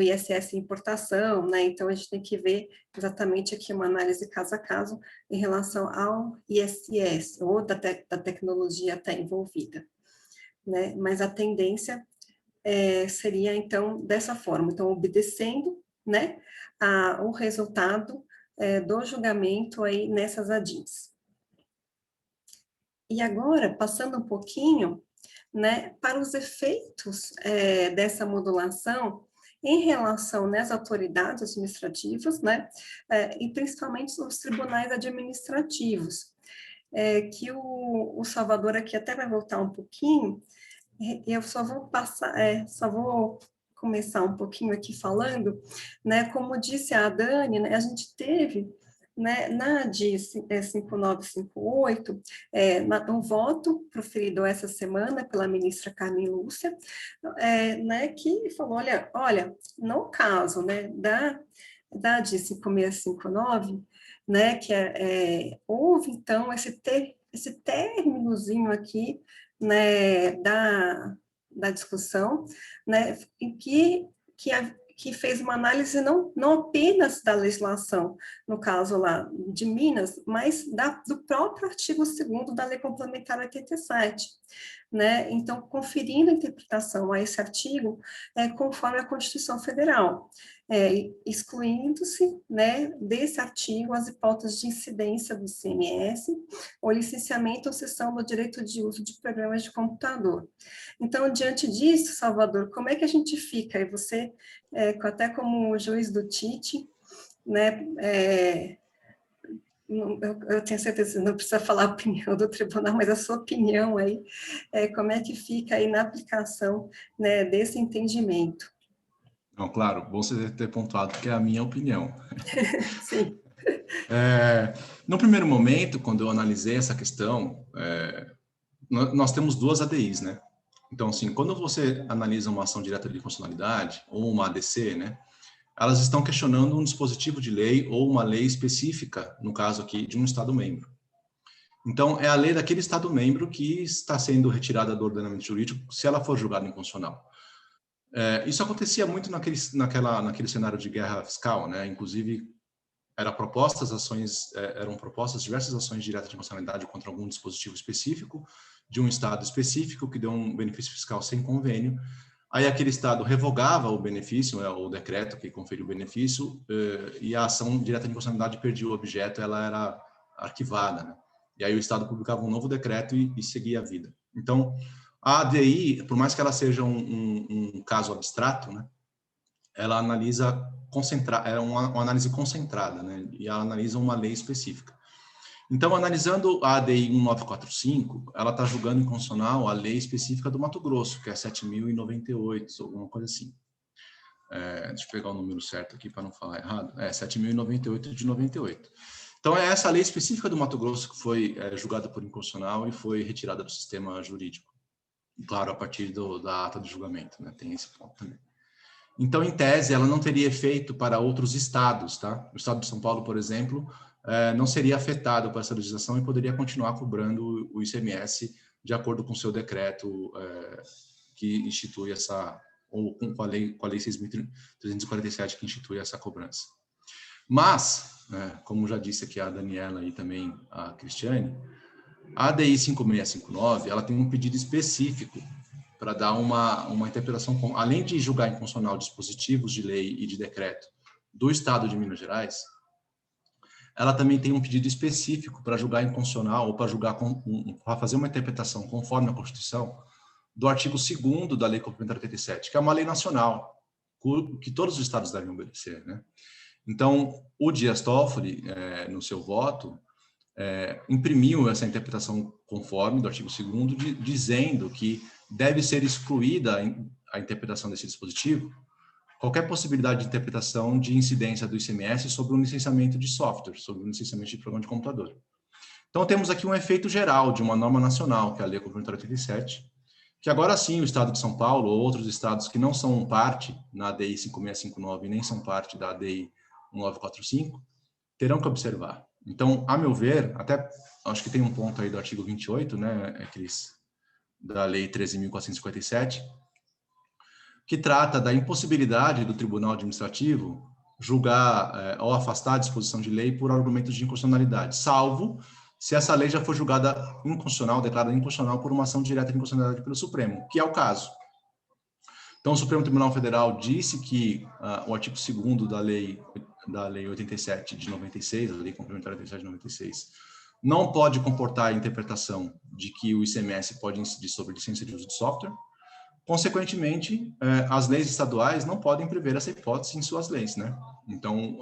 ISS importação, né, então a gente tem que ver exatamente aqui uma análise caso a caso em relação ao ISS, ou da tecnologia até envolvida, né, mas a tendência seria, então, dessa forma, então, obedecendo, né, o resultado do julgamento aí nessas ADIs. E agora, passando um pouquinho, né, para os efeitos dessa modulação em relação às autoridades administrativas, né, e principalmente os tribunais administrativos, que o Salvador aqui até vai voltar um pouquinho, eu só vou passar, só vou começar um pouquinho aqui falando, né, como disse a Dani, né, a gente teve, né, na ADI 5958, um voto proferido essa semana pela ministra Carmen Lúcia, né, que falou, olha, no caso, né, da ADI 5659, né, que houve, então, esse términozinho aqui, né, da discussão, né, em que fez uma análise não apenas da legislação, no caso lá de Minas, mas do próprio artigo 2º da Lei Complementar 87, né, então, conferindo a interpretação a esse artigo conforme a Constituição Federal, excluindo-se, né, desse artigo as hipóteses de incidência do ICMS, ou licenciamento ou cessão do direito de uso de programas de computador. Então, diante disso, Salvador, como é que a gente fica? E você, até como juiz do TIT, né, eu tenho certeza que não precisa falar a opinião do tribunal, mas a sua opinião aí, como é que fica aí na aplicação, né, desse entendimento? Não, claro, bom você ter pontuado, porque é a minha opinião. Sim. No primeiro momento, quando eu analisei essa questão, nós temos duas ADIs, né? Então, assim, quando você analisa uma ação direta de constitucionalidade, ou uma ADC, né, elas estão questionando um dispositivo de lei ou uma lei específica, no caso aqui, de um Estado-membro. Então, é a lei daquele Estado-membro que está sendo retirada do ordenamento jurídico se ela for julgada inconstitucional. Isso acontecia muito naquele cenário de guerra fiscal, né? Inclusive, eram propostas diversas ações diretas de constitucionalidade contra algum dispositivo específico, de um Estado específico, que deu um benefício fiscal sem convênio. Aí aquele Estado revogava o benefício, o decreto que conferiu o benefício, e a ação direta de constitucionalidade perdia o objeto, ela era arquivada, né? E aí o Estado publicava um novo decreto e seguia a vida. Então, a ADI, por mais que ela seja um caso abstrato, né, ela analisa uma análise concentrada, né, e ela analisa uma lei específica. Então, analisando a ADI 1945, ela está julgando inconstitucional a lei específica do Mato Grosso, que é 7.098, alguma coisa assim. Deixa eu pegar o número certo aqui para não falar errado. 7.098 de 98. Então, é essa lei específica do Mato Grosso que foi julgada por inconstitucional e foi retirada do sistema jurídico. Claro, a partir da ata de julgamento, né? Tem esse ponto também. Então, em tese, ela não teria efeito para outros estados, tá? O estado de São Paulo, por exemplo, não seria afetado por essa legislação e poderia continuar cobrando o ICMS de acordo com o seu decreto que institui com a lei 6.347 que institui essa cobrança. Mas, né, como já disse aqui a Daniela e também a Cristiane, a ADI 5659, ela tem um pedido específico para dar uma interpretação, além de julgar inconstitucional dispositivos de lei e de decreto do Estado de Minas Gerais, ela também tem um pedido específico para julgar inconstitucional ou para julgar para fazer uma interpretação conforme a Constituição do artigo 2º da Lei Complementar 87, que é uma lei nacional que todos os estados devem obedecer, né? Então, o Dias Toffoli, no seu voto, imprimiu essa interpretação conforme do artigo 2º, dizendo que deve ser excluída a interpretação desse dispositivo qualquer possibilidade de interpretação de incidência do ICMS sobre o licenciamento de software, sobre o licenciamento de programa de computador. Então, temos aqui um efeito geral de uma norma nacional, que é a Lei Complementar 87, que agora sim o Estado de São Paulo ou outros estados que não são parte na ADI 5659 nem são parte da ADI 1945, terão que observar. Então, a meu ver, até acho que tem um ponto aí do artigo 28, né, Cris, da Lei 13.457, que trata da impossibilidade do Tribunal Administrativo julgar ou afastar a disposição de lei por argumentos de inconstitucionalidade, salvo se essa lei já for julgada inconstitucional, declarada inconstitucional por uma ação direta de inconstitucionalidade pelo Supremo, que é o caso. Então, o Supremo Tribunal Federal disse que o artigo 2º da lei 87 de 96, a Lei Complementar 87 de 96, não pode comportar a interpretação de que o ICMS pode incidir sobre licença de uso de software. Consequentemente, as leis estaduais não podem prever essa hipótese em suas leis, né? Então,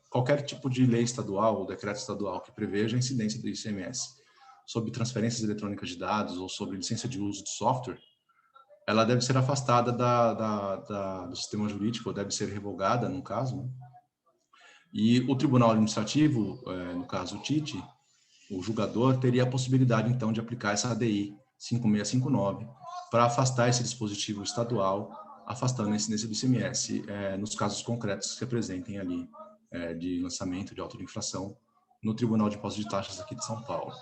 qualquer tipo de lei estadual ou decreto estadual que preveja a incidência do ICMS sobre transferências eletrônicas de dados ou sobre licença de uso de software, ela deve ser afastada do sistema jurídico, ou deve ser revogada, no caso, né? E o Tribunal Administrativo, no caso o TIT, o julgador, teria a possibilidade, então, de aplicar essa ADI 5659 para afastar esse dispositivo estadual, afastando a incidência do ICMS nos casos concretos que se apresentem ali de lançamento de auto de infração no Tribunal de Impostos de Taxas aqui de São Paulo.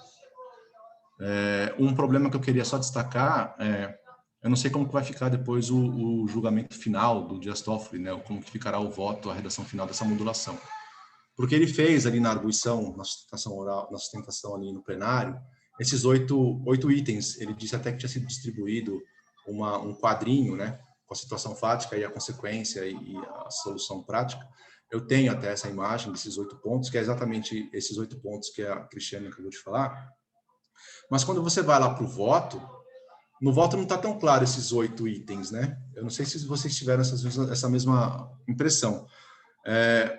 Um problema que eu queria só destacar eu não sei como que vai ficar depois o julgamento final do Dias Toffoli, né, como que ficará o voto, a redação final dessa modulação. Porque ele fez ali na arguição, na sustentação oral, na sustentação ali no plenário, esses oito itens. Ele disse até que tinha sido distribuído um quadrinho, né, com a situação fática e a consequência e a solução prática. Eu tenho até essa imagem desses 8 pontos, que é exatamente esses 8 pontos que a Cristiane acabou de falar. Mas quando você vai lá para o voto, no voto não está tão claro esses 8 itens, né? Eu não sei se vocês tiveram essa mesma impressão.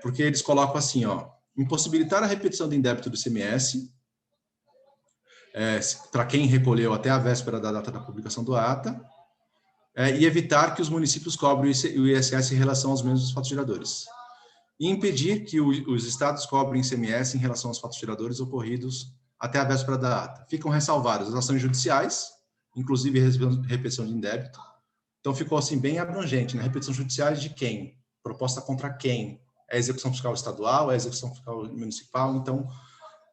Porque eles colocam assim, ó, impossibilitar a repetição do indébito do ICMS para quem recolheu até a véspera da data da publicação do ata, e evitar que os municípios cobrem o ISS em relação aos mesmos fatos geradores. E impedir que os estados cobrem ICMS em relação aos fatos geradores ocorridos até a véspera da ata. Ficam ressalvadas as ações judiciais, inclusive repetição de indébito. Então, ficou assim bem abrangente, né? Repetição judiciais de quem? Proposta contra quem? É a execução fiscal estadual, é a execução fiscal municipal. Então,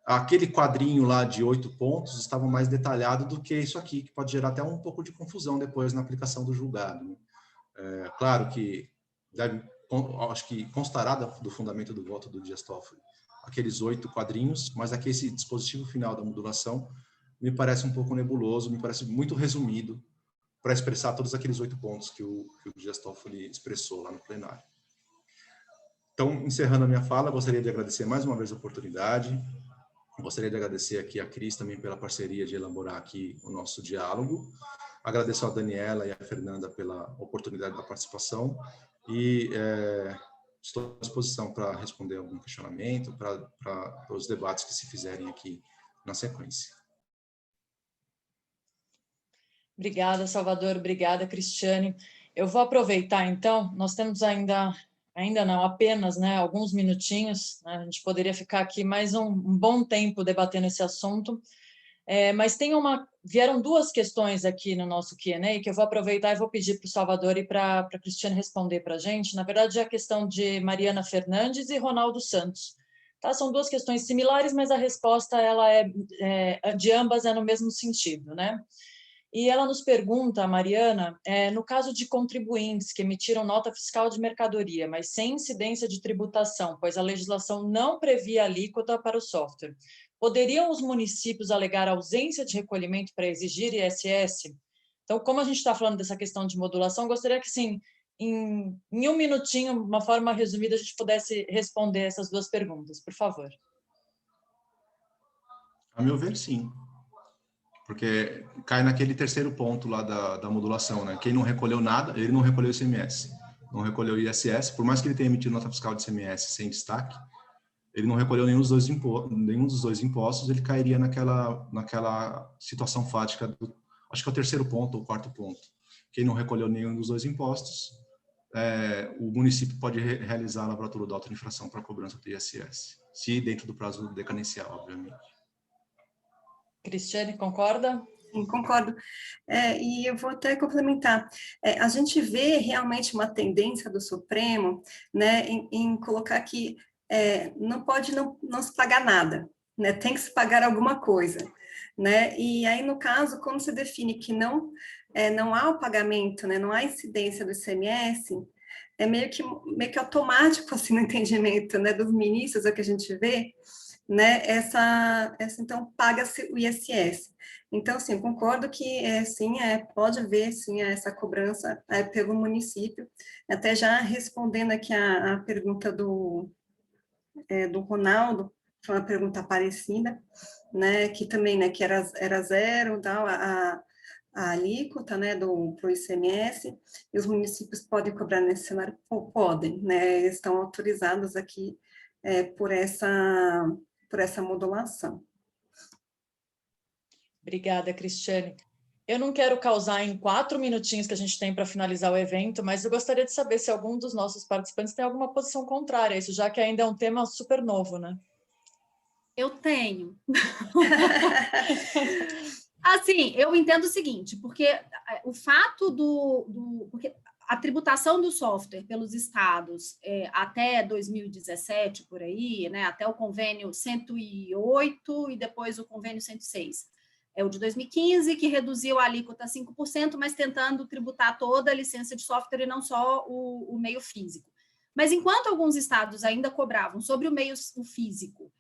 aquele quadrinho lá de 8 pontos estava mais detalhado do que isso aqui, que pode gerar até um pouco de confusão depois na aplicação do julgado. Claro que acho que constará do fundamento do voto do Dias Toffoli aqueles 8 quadrinhos, mas aqui esse dispositivo final da modulação me parece um pouco nebuloso, me parece muito resumido para expressar todos aqueles 8 pontos que o Dias Toffoli expressou lá no plenário. Então, encerrando a minha fala, gostaria de agradecer mais uma vez a oportunidade, gostaria de agradecer aqui a Cris também pela parceria de elaborar aqui o nosso diálogo, agradeço a Daniela e a Fernanda pela oportunidade da participação e estou à disposição para responder algum questionamento, para os debates que se fizerem aqui na sequência. Obrigada, Salvador. Obrigada, Cristiane. Eu vou aproveitar, então, nós temos ainda não, apenas, né, alguns minutinhos, né, a gente poderia ficar aqui mais um bom tempo debatendo esse assunto, mas vieram 2 questões aqui no nosso Q&A que eu vou aproveitar e vou pedir para o Salvador e para a Cristiane responder para a gente. Na verdade, é a questão de Mariana Fernandes e Ronaldo Santos. Tá? São 2 questões similares, mas a resposta de ambas é no mesmo sentido, né? E ela nos pergunta, a Mariana, no caso de contribuintes que emitiram nota fiscal de mercadoria, mas sem incidência de tributação, pois a legislação não previa alíquota para o software, poderiam os municípios alegar ausência de recolhimento para exigir ISS? Então, como a gente está falando dessa questão de modulação, gostaria que, sim, em um minutinho, uma forma resumida, a gente pudesse responder essas duas perguntas, por favor. A meu ver, sim. Porque cai naquele terceiro ponto lá da modulação, né? Quem não recolheu nada, ele não recolheu ICMS, não recolheu ISS, por mais que ele tenha emitido nota fiscal de ICMS sem destaque, ele não recolheu nenhum dos dois impostos, ele cairia naquela situação fática, acho que é o terceiro ponto, ou o quarto ponto. Quem não recolheu nenhum dos dois impostos, o município pode realizar a lavratura da auto-infração para a cobrança do ISS, se dentro do prazo decadencial, obviamente. Cristiane, concorda? Sim, concordo. E eu vou até complementar. A gente vê realmente uma tendência do Supremo, né, em colocar que não pode não se pagar nada, né, tem que se pagar alguma coisa, né, e aí, no caso, quando se define que não há o pagamento, né, não há incidência do ICMS, é meio que automático, assim, no entendimento, né, dos ministros, é o que a gente vê, né, então, paga-se o ISS. Então, sim, concordo que, sim, pode haver, sim, essa cobrança pelo município. Até já respondendo aqui a pergunta do Ronaldo, foi uma pergunta parecida, né, que também, né, que era zero, tal, a alíquota, né, para o ICMS, e os municípios podem cobrar nesse cenário? Podem, né, estão autorizados aqui por essa modulação. Obrigada, Cristiane. Eu não quero causar em 4 minutinhos que a gente tem para finalizar o evento, mas eu gostaria de saber se algum dos nossos participantes tem alguma posição contrária a isso, já que ainda é um tema super novo, né? Eu tenho. Assim, eu entendo o seguinte, porque o fato porque a tributação do software pelos estados até 2017, por aí, né, até o convênio 108 e depois o convênio 106, o de 2015, que reduziu a alíquota a 5%, mas tentando tributar toda a licença de software e não só o meio físico. Mas enquanto alguns estados ainda cobravam sobre o meio físico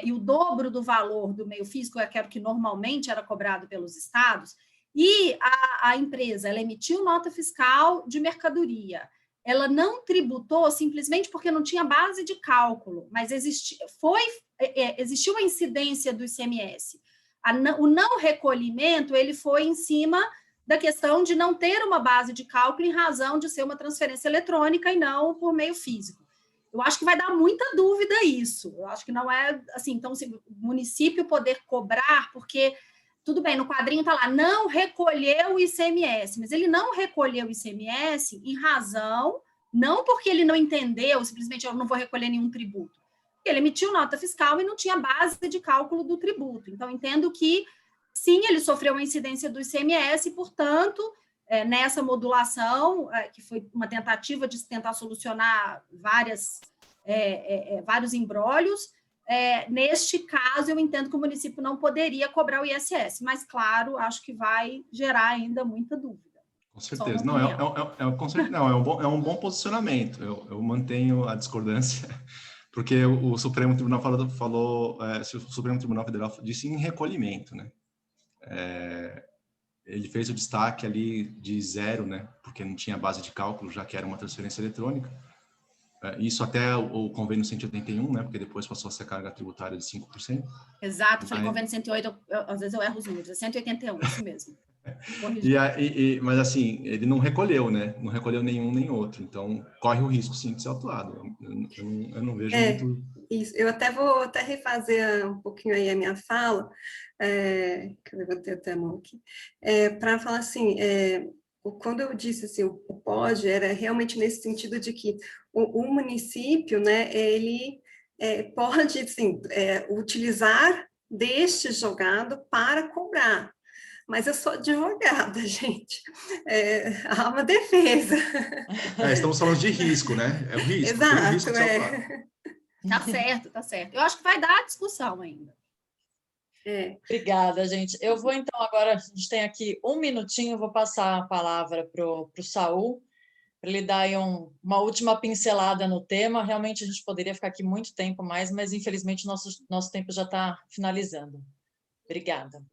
e o dobro do valor do meio físico, que era o que normalmente era cobrado pelos estados, e a empresa ela emitiu nota fiscal de mercadoria, ela não tributou simplesmente porque não tinha base de cálculo, mas existiu a incidência do ICMS. O não recolhimento ele foi em cima da questão de não ter uma base de cálculo em razão de ser uma transferência eletrônica e não por meio físico. Eu acho que vai dar muita dúvida isso. Eu acho que não é assim, então, se o município poder cobrar, porque, tudo bem, no quadrinho está lá, não recolheu o ICMS, mas ele não recolheu o ICMS em razão, não porque ele não entendeu, simplesmente eu não vou recolher nenhum tributo. Ele emitiu nota fiscal e não tinha base de cálculo do tributo. Então, entendo que, sim, ele sofreu a incidência do ICMS e, portanto, nessa modulação, que foi uma tentativa de tentar solucionar vários embrólios, neste caso, eu entendo que o município não poderia cobrar o ISS, mas, claro, acho que vai gerar ainda muita dúvida. Com certeza. Não, é um bom posicionamento. Eu mantenho a discordância, porque o Supremo Tribunal o Supremo Tribunal Federal disse em recolhimento, né? Ele fez o destaque ali de zero, né? Porque não tinha base de cálculo, já que era uma transferência eletrônica. Isso até o convênio 181, né? Porque depois passou a ser carga tributária de 5%. Exato, falei convênio 108, às vezes eu erro os números, é 181, isso mesmo. Mas assim, ele não recolheu, né? Não recolheu nenhum nem outro. Então, corre o risco, sim, de ser autuado. Eu não vejo muito... Isso. Eu vou refazer um pouquinho aí a minha fala, que eu levantei até a mão aqui, para falar assim, quando eu disse assim, o pode, era realmente nesse sentido de que o município, né, ele pode, assim, utilizar deste jogado para cobrar. Mas eu sou advogada, gente. Há uma defesa. Estamos falando de risco, né? É o risco. Exato, tem o risco de ser autuado. Tá certo, tá certo. Eu acho que vai dar discussão ainda. Obrigada, gente. Eu vou, então, agora, a gente tem aqui 1 minutinho, eu vou passar a palavra para o Saul, para ele dar aí uma última pincelada no tema. Realmente, a gente poderia ficar aqui muito tempo mais, mas, infelizmente, nosso tempo já está finalizando. Obrigada.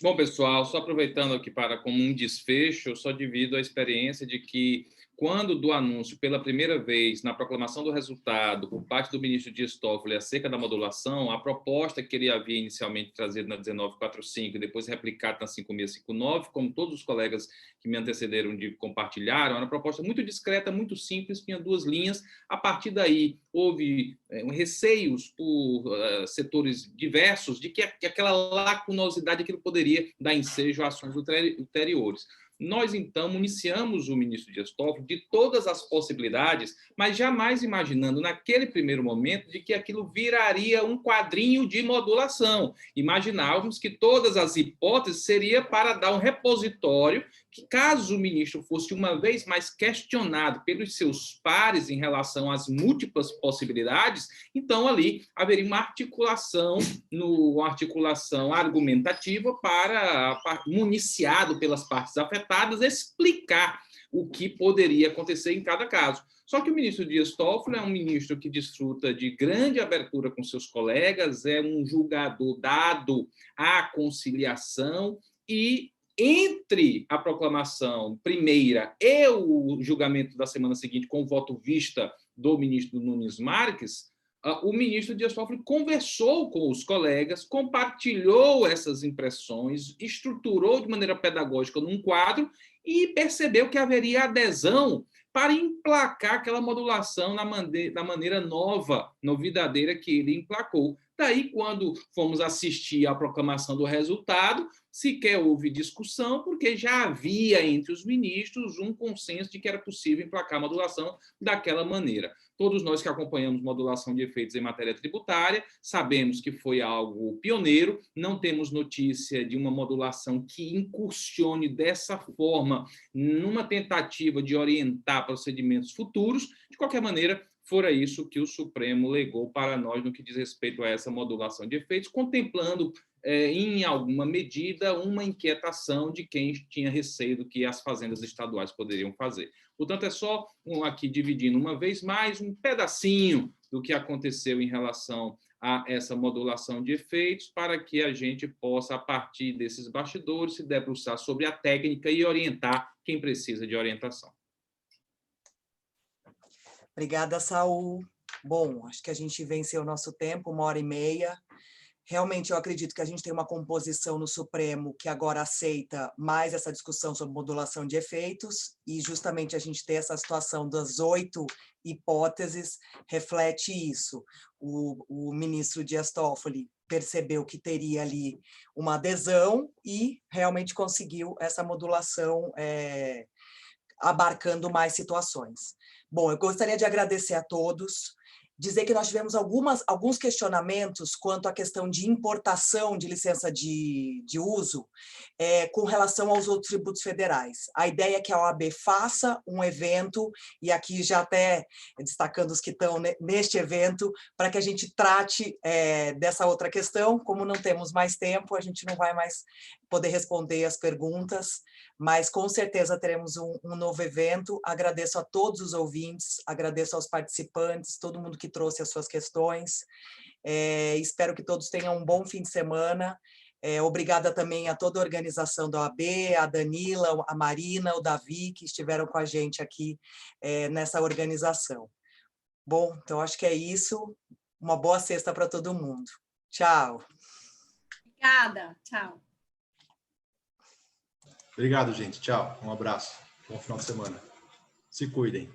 Bom, pessoal, só aproveitando aqui como um desfecho, eu só divido a experiência de que, quando do anúncio pela primeira vez, na proclamação do resultado, por parte do ministro Dias Toffoli, acerca da modulação, a proposta que ele havia inicialmente trazido na 1945 e depois replicado na 5659, como todos os colegas que me antecederam compartilharam, era uma proposta muito discreta, muito simples, tinha 2 linhas. A partir daí, houve receios por setores diversos de que aquela lacunosidade aquilo poderia dar ensejo a ações ulteriores. Nós, então, municiamos o ministro Dias Toffoli de todas as possibilidades, mas jamais imaginando, naquele primeiro momento, de que aquilo viraria um quadrinho de modulação. Imaginávamos que todas as hipóteses seriam para dar um repositório que, caso o ministro fosse uma vez mais questionado pelos seus pares em relação às múltiplas possibilidades, então ali haveria uma articulação argumentativa para, municiado pelas partes afetadas, explicar o que poderia acontecer em cada caso. Só que o ministro Dias Toffoli é um ministro que desfruta de grande abertura com seus colegas, é um julgador dado à conciliação e, entre a proclamação primeira e o julgamento da semana seguinte, com o voto vista do ministro Nunes Marques, o ministro Dias Toffoli conversou com os colegas, compartilhou essas impressões, estruturou de maneira pedagógica num quadro e percebeu que haveria adesão para emplacar aquela modulação na maneira novidadeira que ele emplacou. Daí, quando fomos assistir à proclamação do resultado, sequer houve discussão, porque já havia entre os ministros um consenso de que era possível emplacar a modulação daquela maneira. Todos nós que acompanhamos modulação de efeitos em matéria tributária sabemos que foi algo pioneiro, não temos notícia de uma modulação que incursione dessa forma numa tentativa de orientar procedimentos futuros. De qualquer maneira, fora isso que o Supremo legou para nós no que diz respeito a essa modulação de efeitos, contemplando, em alguma medida, uma inquietação de quem tinha receio do que as fazendas estaduais poderiam fazer. Portanto, é só aqui dividindo uma vez mais um pedacinho do que aconteceu em relação a essa modulação de efeitos, para que a gente possa, a partir desses bastidores, se debruçar sobre a técnica e orientar quem precisa de orientação. Obrigada, Saul. Bom, acho que a gente venceu o nosso tempo, 1h30. Realmente, eu acredito que a gente tem uma composição no Supremo que agora aceita mais essa discussão sobre modulação de efeitos, e justamente a gente ter essa situação das 8 hipóteses reflete isso. O ministro Dias Toffoli percebeu que teria ali uma adesão e realmente conseguiu essa modulação abarcando mais situações. Bom, eu gostaria de agradecer a todos, dizer que nós tivemos alguns questionamentos quanto à questão de importação de licença de uso com relação aos outros tributos federais. A ideia é que a OAB faça um evento, e aqui já até destacando os que estão neste evento, para que a gente trate dessa outra questão. Como não temos mais tempo, a gente não vai mais poder responder as perguntas, mas com certeza teremos um novo evento. Agradeço a todos os ouvintes, agradeço aos participantes, todo mundo que trouxe as suas questões. Espero que todos tenham um bom fim de semana. Obrigada também a toda a organização da OAB, a Danila, a Marina, o Davi, que estiveram com a gente aqui nessa organização. Bom, então acho que é isso. Uma boa sexta para todo mundo. Tchau. Obrigada. Tchau. Obrigado, gente. Tchau. Um abraço. Bom final de semana. Se cuidem.